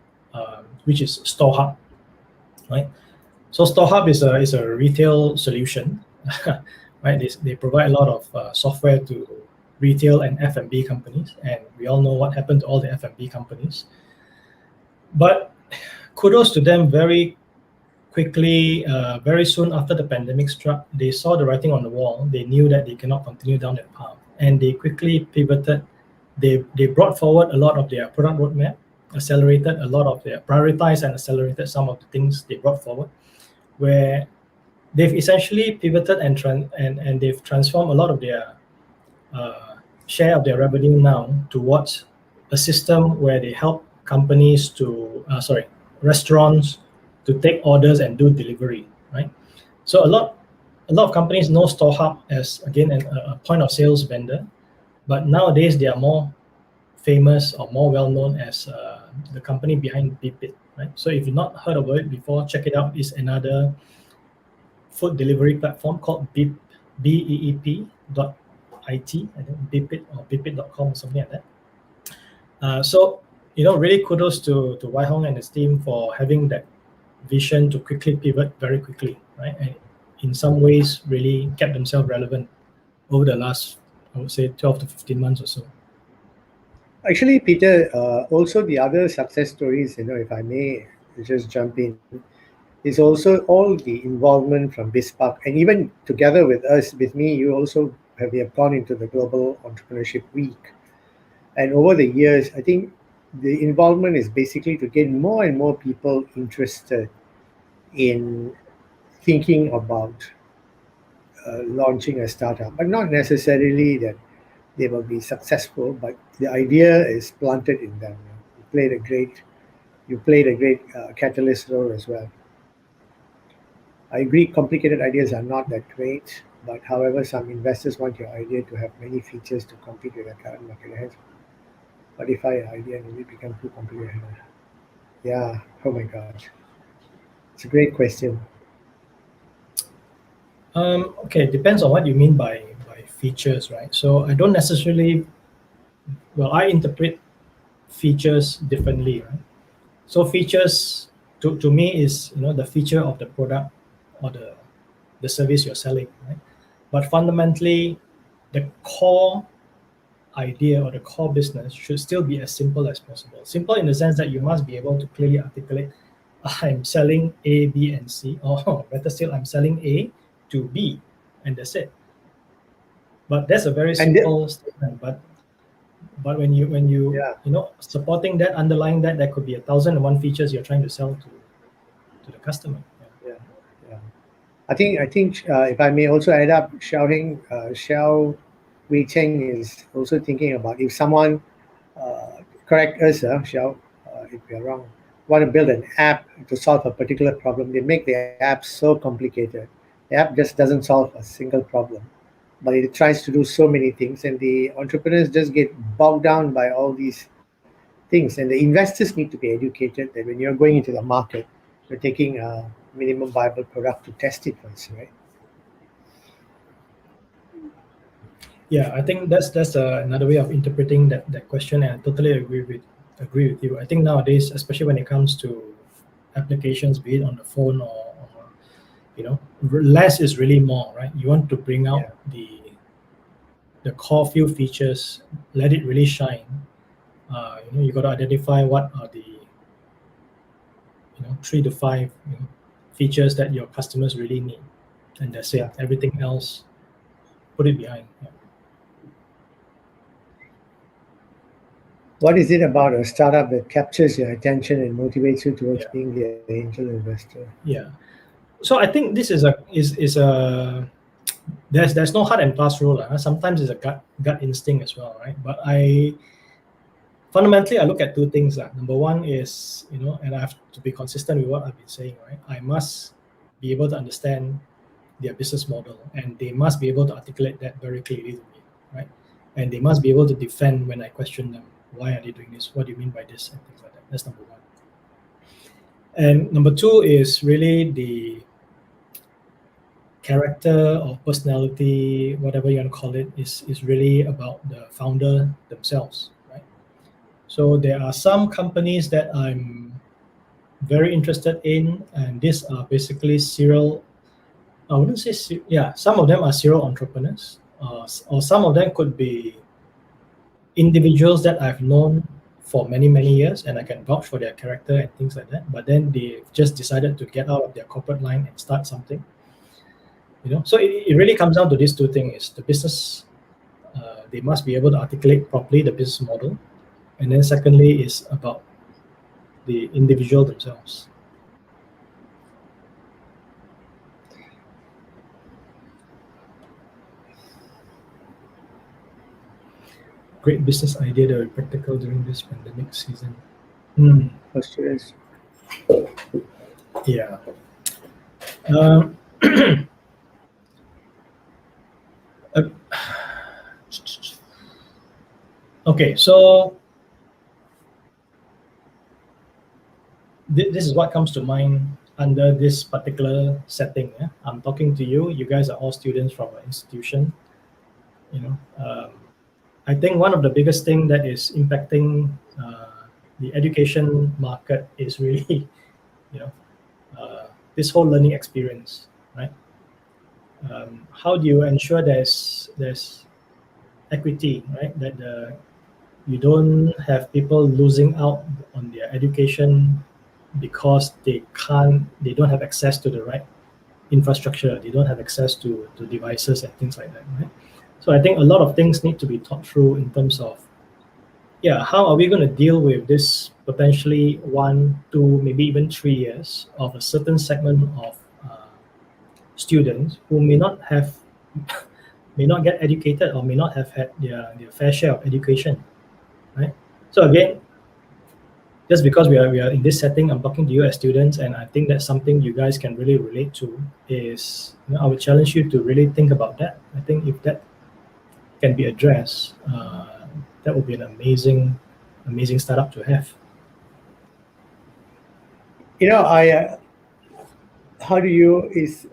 which is StoreHub, right? So StoreHub is a retail solution, right? They provide a lot of software to retail and F&B companies, and we all know what happened to all the F&B companies. But kudos to them, very quickly, very soon after the pandemic struck, they saw the writing on the wall. They knew that they cannot continue down that path, and they quickly pivoted. They brought forward a lot of their product roadmap, accelerated a lot of their, prioritized and accelerated some of the things they brought forward, where they've essentially pivoted and they've transformed a lot of their share of their revenue now towards a system where they help companies restaurants to take orders and do delivery, right? So a lot of companies know StoreHub as, again, a point of sales vendor, but nowadays they are more famous or more well known as the company behind Beepit, right? So if you've not heard of it before, check it out. It's another food delivery platform called Beep dot IT, I think Beepit or Beepit.com or something like that. So really kudos to Wai Hong and his team for having that vision to quickly pivot very quickly, right? And in some ways really kept themselves relevant over the last, I would say, 12 to 15 months or so. Actually, Peter, also the other success stories, if I may just jump in, is also all the involvement from BizSpark, and even together with me, you also have gone into the Global Entrepreneurship Week. And over the years, I think the involvement is basically to get more and more people interested in thinking about launching a startup, but not necessarily that they will be successful, but the idea is planted in them. You played a great catalyst role as well. I agree, complicated ideas are not that great, but however, some investors want your idea to have many features to compete with the current market. But if I idea and it become too complicated, yeah, oh my God, it's a great question. Okay, depends on what you mean by features, right? So I don't necessarily, I interpret features differently, right? So features to me is the feature of the product or the service you're selling, right? But fundamentally, the core idea or the core business should still be as simple as possible. Simple in the sense that you must be able to clearly articulate, I'm selling A, B, and C, or better still, I'm selling A to B, and that's it. But that's a very simple statement. But when you supporting that, underlying that, there could be 1,001 features you're trying to sell to the customer. Yeah. I think if I may also add up, Xiao Wei Cheng is also thinking about if someone correct us, Xiao, if we are wrong, want to build an app to solve a particular problem, they make the app so complicated. The app just doesn't solve a single problem, but it tries to do so many things, and the entrepreneurs just get bogged down by all these things. And the investors need to be educated that when you're going into the market, you're taking a minimum viable product to test it first, right? Yeah, I think that's another way of interpreting that question, and I totally agree with you. I think nowadays, especially when it comes to applications, be it on the phone or less is really more, right? You want to bring out the core few features, let it really shine. You got to identify what are the 3 to 5 features that your customers really need, and that's it. Everything else, put it behind. What is it about a startup that captures your attention and motivates you towards being the angel investor? Yeah. So I think this is a there's no hard and fast rule. Sometimes it's a gut instinct as well, right? But fundamentally I look at two things. Number one is, and I have to be consistent with what I've been saying, right? I must be able to understand their business model, and they must be able to articulate that very clearly to me, right? And they must be able to defend when I question them. Why are they doing this? What do you mean by this? And things like that. That's number one. And number two is really the character or personality, whatever you want to call it, is really about the founder themselves, right? So there are some companies that I'm very interested in, and these are basically I wouldn't say, some of them are serial entrepreneurs, or some of them could be individuals that I've known for many, many years, and I can vouch for their character and things like that. But then they just decided to get out of their corporate line and start something. So it really comes down to these two things: the business. They must be able to articulate properly the business model, and then secondly is about the individual themselves. great business idea that will be practical during this pandemic season. For students. Yeah. Okay, so this is what comes to mind under this particular setting. Yeah? I'm talking to you. You guys are all students from an institution. I think one of the biggest thing that is impacting the education market is really, this whole learning experience, right? How do you ensure there's equity, right? That you don't have people losing out on their education because they don't have access to the right infrastructure, they don't have access to devices and things like that, right? So I think a lot of things need to be thought through in terms of, how are we going to deal with this potentially 1, 2, maybe even 3 years of a certain segment of students who may not get educated or may not have had their fair share of education, right? So again, just because we are in this setting, I'm talking to you as students, and I think that's something you guys can really relate to. Is I would challenge you to really think about that. I think if that can be addressed, that would be an amazing startup to have. How do you is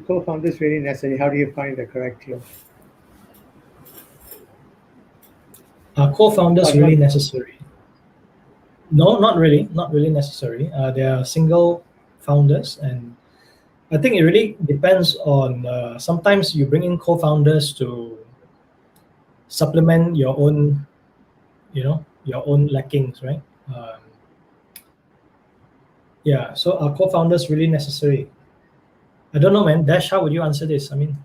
co-founders really necessary? How do you find the correct team? Are co-founders really necessary? No, not really necessary. They are single founders, and I think it really depends on. Sometimes you bring in co-founders to supplement your own, your own lackings, right? So are co-founders really necessary? I don't know, man. Dash, how would you answer this? I mean,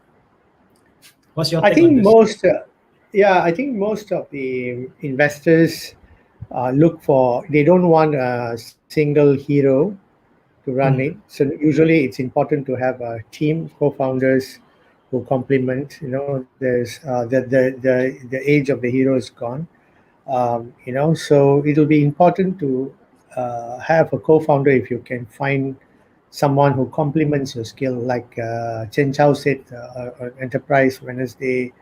what's your take on this? I think most of the investors they don't want a single hero to run it. So usually it's important to have a team, co-founders who complement. There's the age of the hero is gone. So it will be important to have a co-founder if you can find someone who complements your skill, like Chen Chao said on Enterprise Wednesday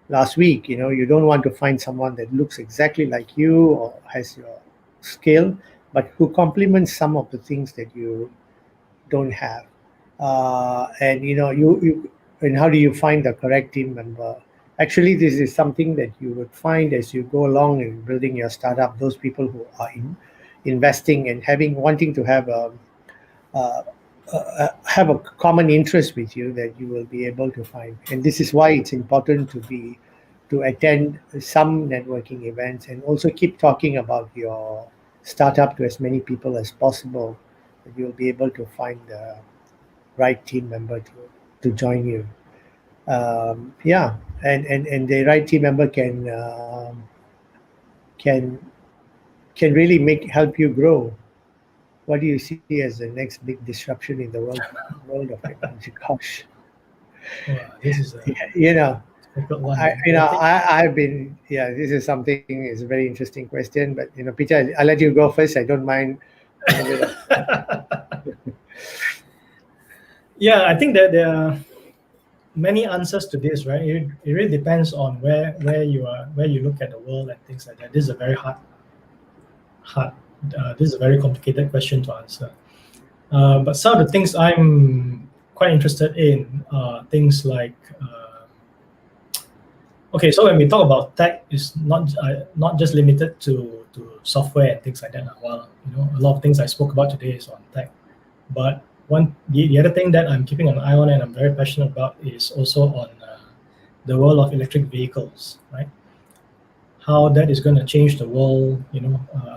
last week. You don't want to find someone that looks exactly like you or has your skill, but who complements some of the things that you don't have. And and how do you find the correct team member? Actually, this is something that you would find as you go along in building your startup. Those people who are investing and wanting to have a common interest with you, that you will be able to find. And this is why it's important to attend some networking events and also keep talking about your startup to as many people as possible, that you'll be able to find the right team member to join you. And the right team member can really help you grow. What do you see as the next big disruption in the world of technology? Gosh, This is I've been. This is something. It's a very interesting question. But Peter, I'll let you go first. I don't mind. I think that there are many answers to this, right? It really depends on where you are, where you look at the world and things like that. This is a very this is a very complicated question to answer. But some of the things I'm quite interested in are things like, so when we talk about tech, it's not just limited to software and things like that. Well, a lot of things I spoke about today is on tech, but the other thing that I'm keeping an eye on and I'm very passionate about is also on the world of electric vehicles, right? How that is going to change the world. A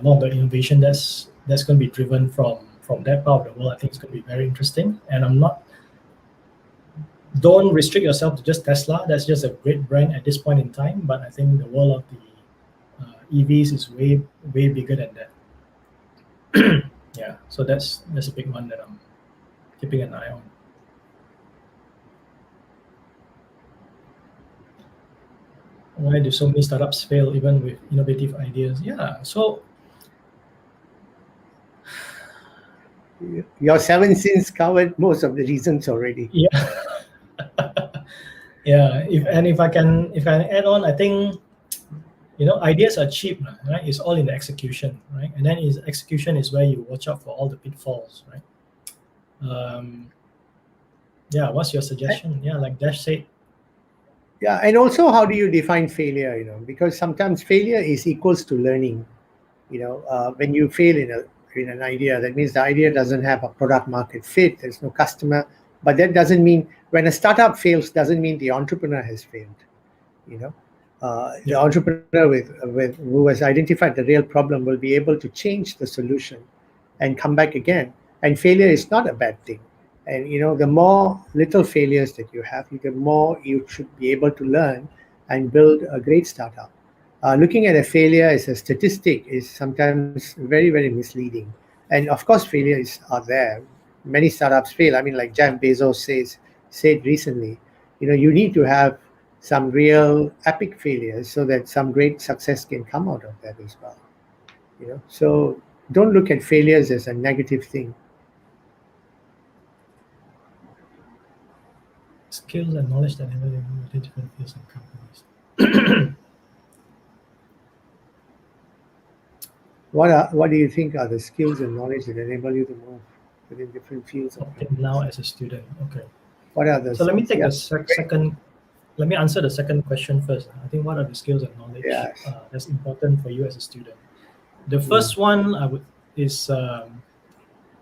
lot of the innovation that's going to be driven from that part of the world, I think it's going to be very interesting. And don't restrict yourself to just Tesla. That's just a great brand at this point in time. But I think the world of the EVs is way bigger than that. So that's a big one that I'm keeping an eye on. Why do so many startups fail even with innovative ideas? Yeah, so Your 7 sins covered most of the reasons already. yeah. Yeah, if I can add on, I think ideas are cheap, right? It's all in the execution, right? And then execution is where you watch out for all the pitfalls, right? Yeah, what's your suggestion? Yeah, like Dash said. Yeah, and also how do you define failure? Because sometimes failure is equals to learning. When you fail in an idea, that means the idea doesn't have a product market fit. There's no customer, but that doesn't mean when a startup fails doesn't mean the entrepreneur has failed. The entrepreneur with who has identified the real problem will be able to change the solution and come back again. And failure is not a bad thing. And the more little failures that you have, the more you should be able to learn and build a great startup. Looking at a failure as a statistic is sometimes very, very misleading. And of course, failures are there. Many startups fail. I mean, like Jeff Bezos said recently, you need to have some real epic failures so that some great success can come out of that as well. So don't look at failures as a negative thing. Skills and knowledge that enable you to different fields and companies. What do you think are the skills and knowledge that enable you to move within different fields? Now as a student, okay. What are the? So let me take the second. Let me answer the second question first. I think what are the skills and knowledge that's important for you as a student? The first one is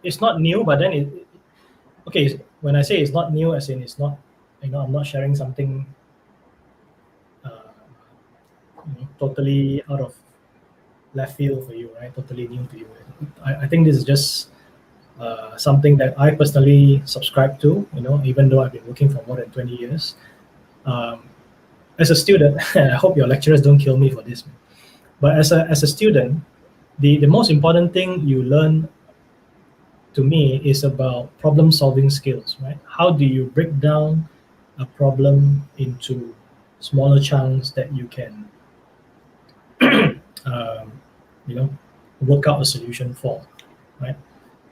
it's not new, but then okay. When I say it's not new, as in it's not, I'm not sharing something totally out of left field for you, right? Totally new to you. I think this is just something that I personally subscribe to, even though I've been working for more than 20 years. As a student, I hope your lecturers don't kill me for this, but as a student, the most important thing you learn, to me, is about problem solving skills, right? How do you break down a problem into smaller chunks that you can work out a solution for, right?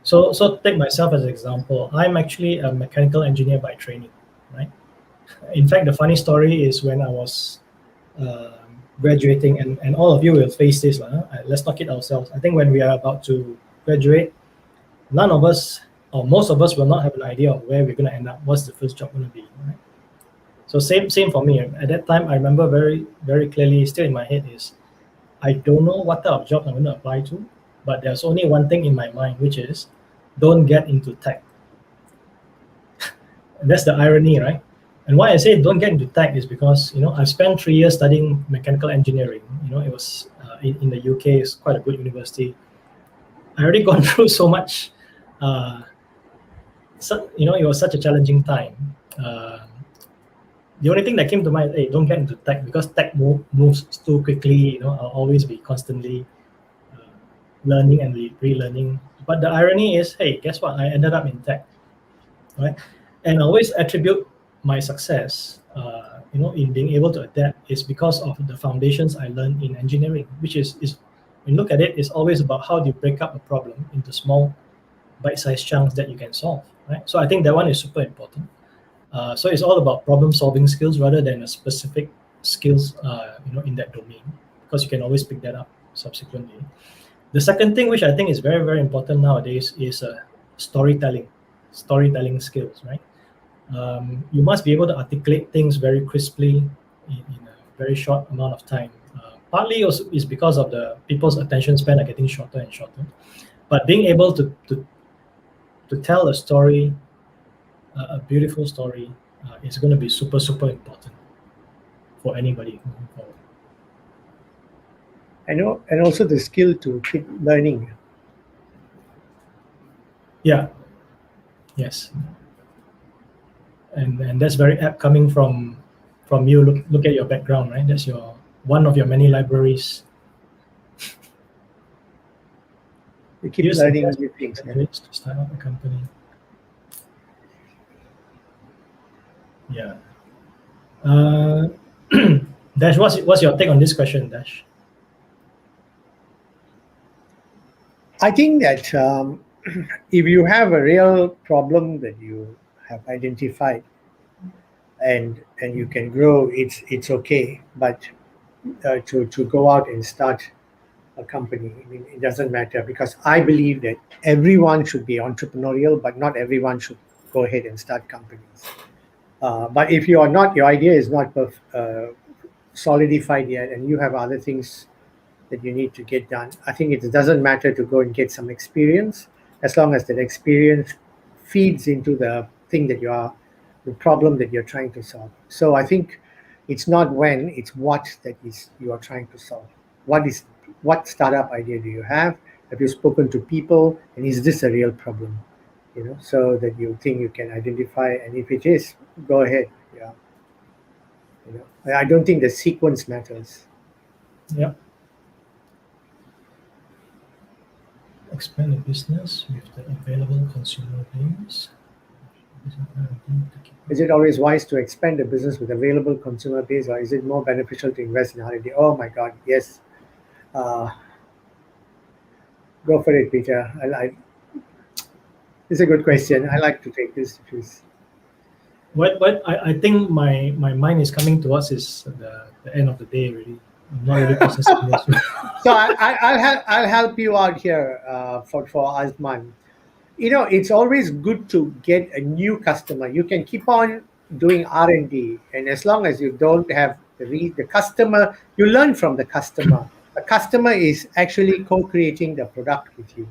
So take myself as an example. I'm actually a mechanical engineer by training, right? In fact, the funny story is when I was graduating, and all of you will face this, let's knock it ourselves. I think when we are about to graduate, none of us, or most of us, will not have an idea of where we're going to end up, what's the first job going to be, right? So same for me. At that time, I remember very, very clearly, still in my head, is I don't know what type of job I'm going to apply to, but there's only one thing in my mind, which is don't get into tech. And that's the irony, right? And why I say don't get into tech is because, I've spent 3 years studying mechanical engineering. It was in the UK, it's quite a good university. I already gone through so much. It was such a challenging time. The only thing that came to mind, hey, don't get into tech, because tech moves too quickly. I'll always be constantly learning and relearning. But the irony is, hey, guess what? I ended up in tech, right? And I always attribute my success, in being able to adapt, is because of the foundations I learned in engineering, which is when you look at it, it's always about how do you break up a problem into small, bite-sized chunks that you can solve, right? So I think that one is super important. So it's all about problem-solving skills rather than a specific skills, in that domain, because you can always pick that up subsequently. The second thing, which I think is very, very important nowadays, is storytelling skills, right? You must be able to articulate things very crisply in a very short amount of time. Partly also is because of the people's attention span are getting shorter and shorter, but being able to tell a story, a beautiful story, is going to be super, super important for anybody moving forward. I know, and also the skill to keep learning. Yeah. Yes. And that's very apt coming from you. Look at your background, right? That's one of your many libraries. You keep learning new things. To start up a company. Dash, what's your take on this question, Dash? I think that if you have a real problem that you have identified and you can grow, it's okay. But to go out and start a company, I mean, it doesn't matter, because I believe that everyone should be entrepreneurial, but not everyone should go ahead and start companies. But if you are not, your idea is not solidified yet, and you have other things that you need to get done, I think it doesn't matter to go and get some experience, as long as that experience feeds into the thing that the problem that you're trying to solve. So I think it's not when, it's what that is you are trying to solve. What startup idea do you have? Have you spoken to people, and is this a real problem? So that you think you can identify, and if it is, go ahead. Yeah. I don't think the sequence matters. Yeah. Expand the business with the available consumer base. Is it always wise to expand the business with available consumer base, or is it more beneficial to invest in R&D? Oh my God, yes. Go for it, Peter. It's a good question. I like to take this. What I think my mind is coming towards is the end of the day, really. I'm not really processing this. So I'll help you out here for Azman. It's always good to get a new customer. You can keep on doing R&D, and as long as you don't have the customer, you learn from the customer. The customer is actually co-creating the product with you.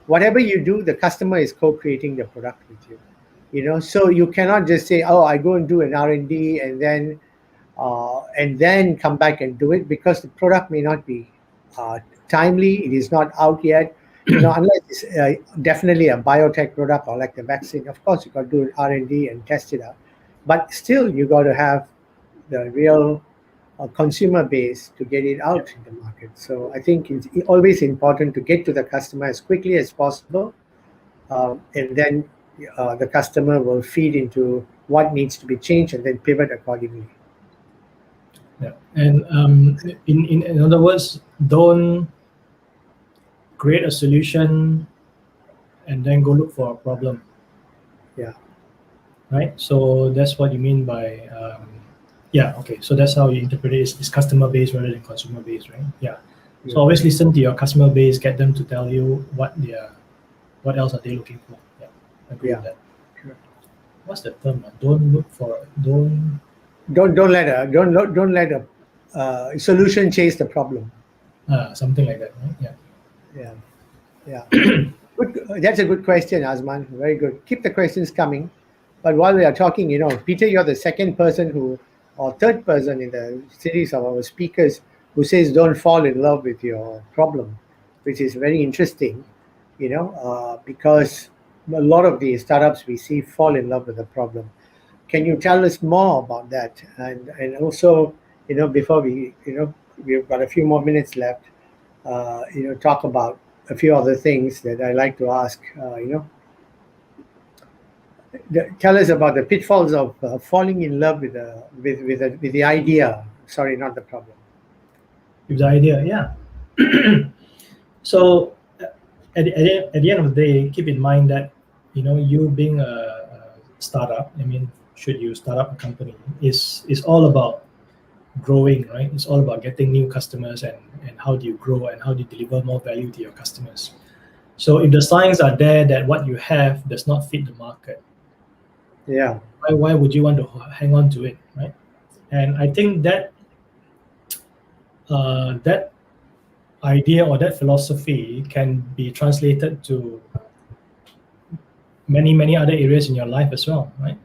Whatever you do, the customer is co-creating the product with you. So you cannot just say, oh, I go and do an R&D and then come back and do it, because the product may not be timely. It is not out yet. Unless it's definitely a biotech product or like the vaccine. Of course, you got to do R&D and test it out. But still, you got to have the real consumer base to get it out in the market. So I think it's always important to get to the customer as quickly as possible, and then the customer will feed into what needs to be changed and then pivot accordingly. Yeah, and in other words, don't create a solution and then go look for a problem. Yeah. Right. So that's what you mean by okay. So that's how you interpret it. It's customer base rather than consumer base, right? Yeah. So always listen to your customer base. Get them to tell you what else are they looking for. Yeah, I agree with that. Sure. What's the term? Don't let a solution chase the problem. Something like that, right? Yeah. Good. That's a good question, Azman. Very good. Keep the questions coming. But while we are talking, Peter, you're the second person or third person in the series of our speakers who says don't fall in love with your problem, which is very interesting, because a lot of the startups we see fall in love with the problem. Can you tell us more about that? And also, before we've got a few more minutes left, talk about a few other things that I like to ask. Tell us about the pitfalls of falling in love with the idea. Sorry, not the problem. With the idea, yeah. So at the end of the day, keep in mind that you being a startup, should you start up a company, is all about growing, right? It's all about getting new customers and how do you grow and how do you deliver more value to your customers. So if the signs are there that what you have does not fit the market, why would you want to hang on to it, right? And I think that that idea or that philosophy can be translated to many other areas in your life as well, right?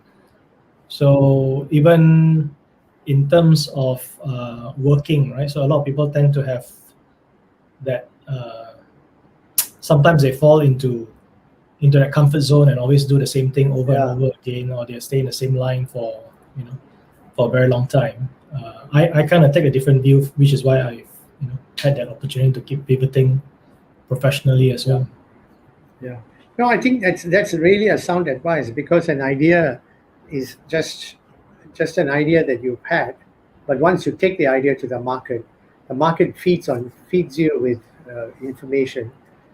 So even in terms of working, right? So a lot of people tend to have that. Sometimes they fall into that comfort zone and always do the same thing over and over again, or they stay in the same line for a very long time. I kind of take a different view, which is why I had that opportunity to keep pivoting professionally as well. Yeah. No, I think that's really a sound advice, because an idea is just an idea that you've had, But once you take the idea to the market feeds you with information,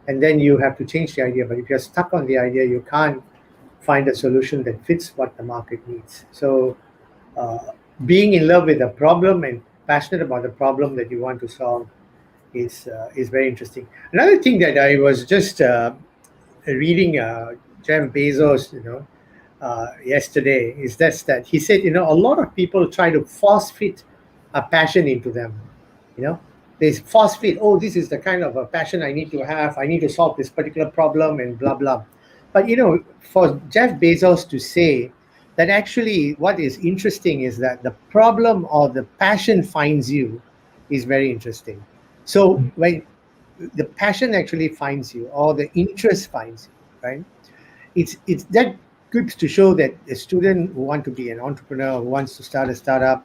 and then you have to change the idea. But if you're stuck on the idea, you can't find a solution that fits what the market needs. So being in love with the problem and passionate about the problem that you want to solve is very interesting. Another thing that I was just reading Jeff Bezos, yesterday, is that he said, a lot of people try to force fit a passion into them. They force fit, oh, this is the kind of a passion I need to have. I need to solve this particular problem and blah blah. But for Jeff Bezos to say that actually what is interesting is that the problem or the passion finds you is very interesting. So when the passion actually finds you or the interest finds you, right? It's that goes to show that a student who wants to be an entrepreneur, who wants to start a startup,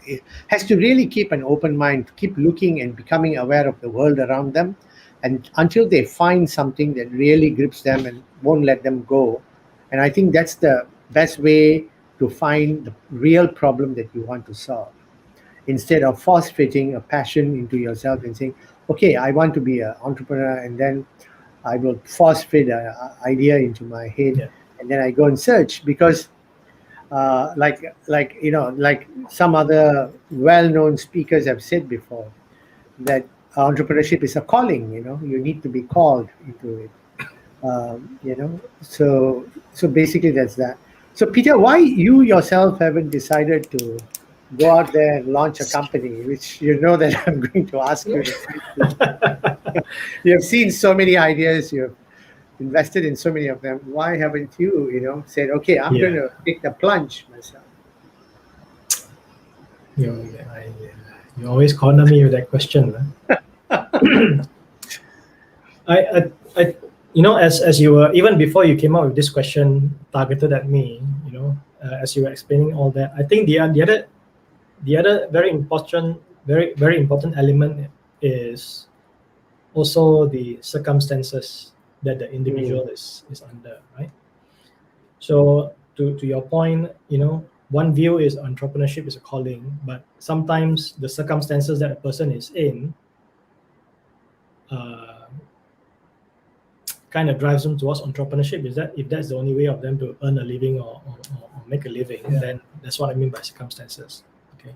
it has to really keep an open mind, keep looking and becoming aware of the world around them, and until they find something that really grips them and won't let them go. And I think that's the best way to find the real problem that you want to solve, instead of force fitting a passion into yourself and saying, okay, I want to be an entrepreneur, and then I will force fit an idea into my head, and then I go and search. Because like some other well-known speakers have said before, that entrepreneurship is a calling. You need to be called into it. So basically that's that. So Peter, why you yourself haven't decided to go out there and launch a company, which that I'm going to ask you to you have seen so many ideas, you've invested in so many of them. Why haven't you, said, okay, I'm going to take the plunge myself? You always corner me with that question. As you were, even before you came up with this question targeted at me, as you were explaining all that, I think the other very important element is also the circumstances that the individual is under, right? So to your point, one view is entrepreneurship is a calling, but sometimes the circumstances that a person is in kind of drives them towards entrepreneurship. Is that if that's the only way of them to earn a living or make a living, then that's what I mean by circumstances. Okay.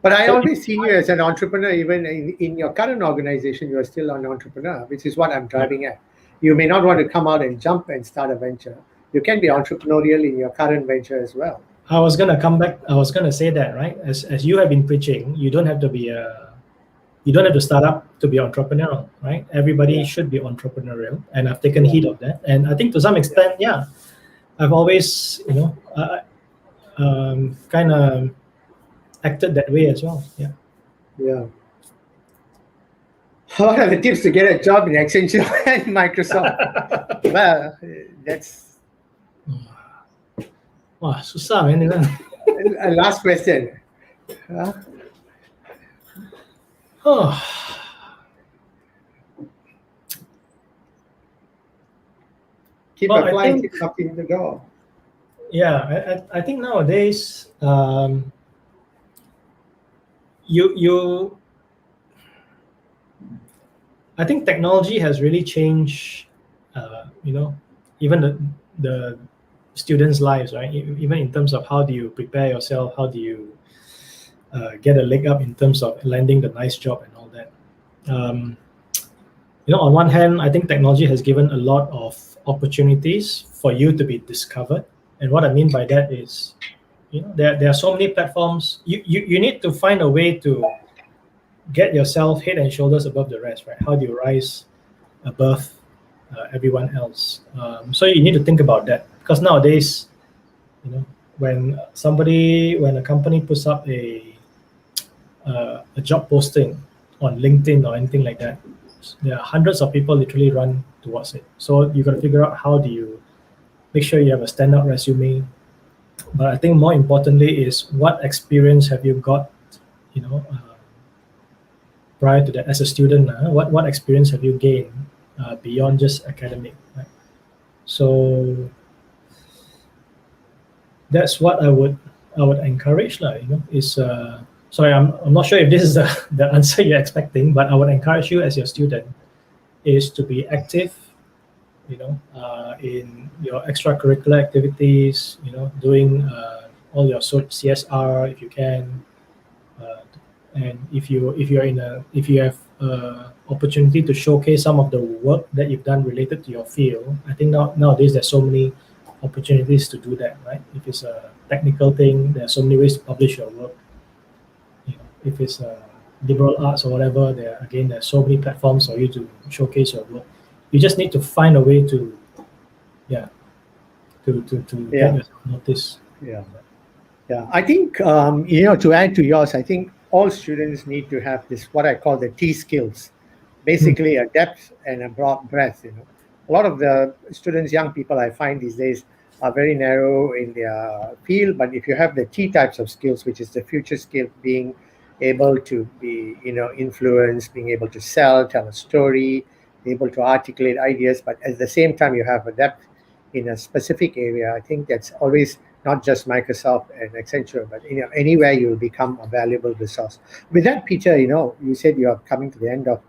But I always see you as an entrepreneur. Even in your current organization, you are still an entrepreneur, which is what I'm driving at. You may not want to come out and jump and start a venture. You can be entrepreneurial in your current venture as well. I was going to come back. I was going to say that, right? As you have been preaching, you don't have to start up to be entrepreneurial, right? Everybody should be entrepreneurial, and I've taken heed of that. And I think to some extent, I've always, kind of acted that way as well. Yeah. What are the tips to get a job in Accenture and Microsoft? Well, that's... Wah, susah, man. Last question. Keep applying, keep knocking the door. Yeah, I think nowadays, I think technology has really changed, even the students' lives, right? Even in terms of how do you prepare yourself, how do you get a leg up in terms of landing the nice job and all that. On one hand, I think technology has given a lot of opportunities for you to be discovered. And what I mean by that is, there are so many platforms. You need to find a way to get yourself head and shoulders above the rest, right? How do you rise above everyone else? So you need to think about that, because nowadays, when a company puts up a job posting on LinkedIn or anything like that, there are hundreds of people literally run towards it. So you got to figure out how do you make sure you have a standout resume. But I think more importantly is what experience have you got, prior to that as a student. What experience have you gained beyond just academic, right? So that's what I would encourage, is sorry, I'm not sure if this is the answer you're expecting, but I would encourage you as your student is to be active, in your extracurricular activities, doing all your CSR if you can, and if you have opportunity to showcase some of the work that you've done related to your field. I think nowadays there's so many opportunities to do that, right? If it's a technical thing, there are so many ways to publish your work. If it's liberal arts or whatever, there's so many platforms for you to showcase your work. You just need to find a way to get yourself noticed. Yeah. I think to add to yours, I think all students need to have this, what I call the T skills, basically a depth and a broad breadth. A lot of the students, young people, I find these days are very narrow in their field. But if you have the T types of skills, which is the future skill, being able to be influence, being able to tell a story, able to articulate ideas, but at the same time you have a depth in a specific area. I think that's always not just Microsoft and Accenture, but anywhere you'll become a valuable resource. With that, Peter, you said you are coming to the end of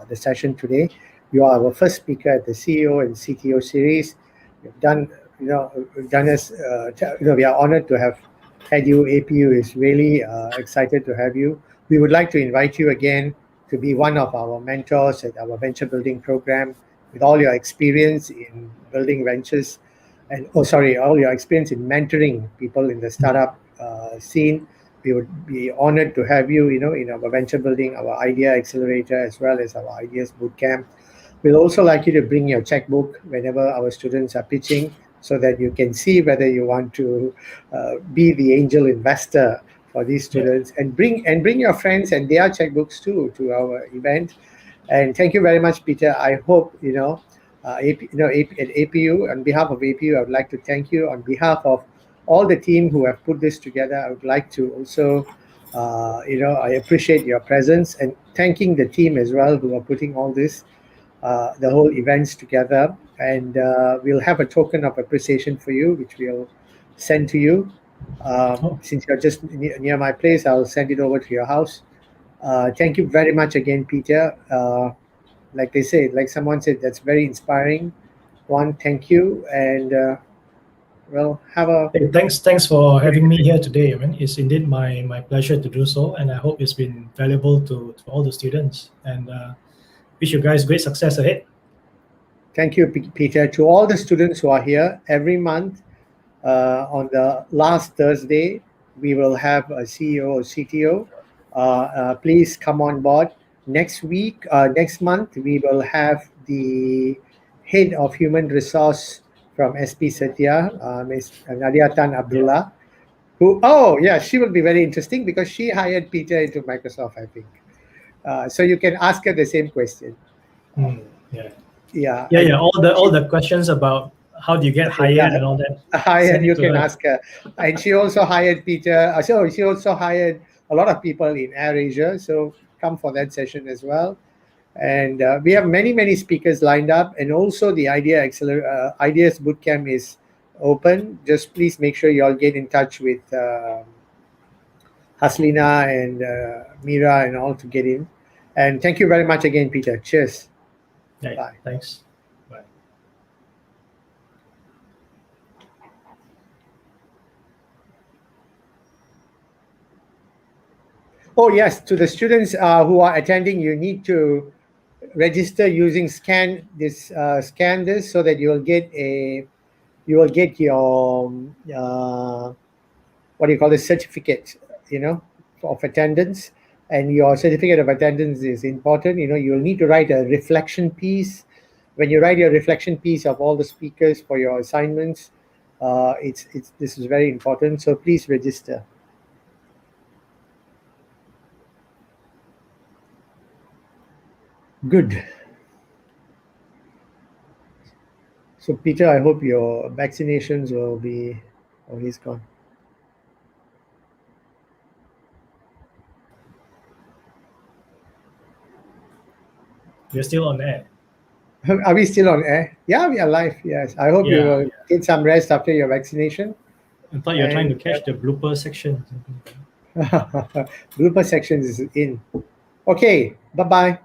the session today. You are our first speaker at the CEO and CTO series. You've done, we are honored to have had you. APU is really excited to have you. We would like to invite you again to be one of our mentors at our venture building program, with all your experience in building ventures and all your experience in mentoring people in the startup scene. We would be honored to have you, in our venture building, our idea accelerator, as well as our ideas bootcamp. We'd also like you to bring your checkbook whenever our students are pitching, so that you can see whether you want to be the angel investor for these students, and bring your friends and their checkbooks too to our event. And thank you very much, Peter. I hope at APU, on behalf of APU, I would like to thank you. On behalf of all the team who have put this together, I would like to also, I appreciate your presence, and thanking the team as well who are putting all this, the whole events together. And we'll have a token of appreciation for you, which we'll send to you. Since you're just near my place, I'll send it over to your house. Thank you very much again, Peter. Like they say, like someone said, that's very inspiring. Thank you, and have a... Hey, thanks for having me here today. It's indeed my pleasure to do so, and I hope it's been valuable to all the students, and wish you guys great success ahead. Thank you, Peter. To all the students who are here, every month on the last Thursday, we will have a CEO or CTO. Please come on board. Next month, we will have the head of human resource from SP Satya, Ms. Nadia Tan Abdullah, she will be very interesting because she hired Peter into Microsoft, I think. So you can ask her the same question. All the questions about how do you get hired and all that. Hired, you can ask her. And she also hired Peter. So she also hired a lot of people in AirAsia. So come for that session as well. And we have many speakers lined up. And also the Ideas Bootcamp is open. Just please make sure you all get in touch with Haslina and Mira and all to get in. And thank you very much again, Peter. Cheers. Bye. Thanks. Bye. Oh yes, to the students who are attending, you need to register using scan this so that you will get your what do you call this, certificate, of attendance. And your certificate of attendance is important. You'll need to write a reflection piece. When you write your reflection piece of all the speakers for your assignments, this is very important. So please register. Good. So Peter, I hope your vaccinations will be... Oh, he's gone. We're still on air. Are we still on air? Yeah, we are live. Yes. I hope you will get some rest after your vaccination. I thought you were trying to catch the blooper section. Blooper section is in. Okay, bye-bye.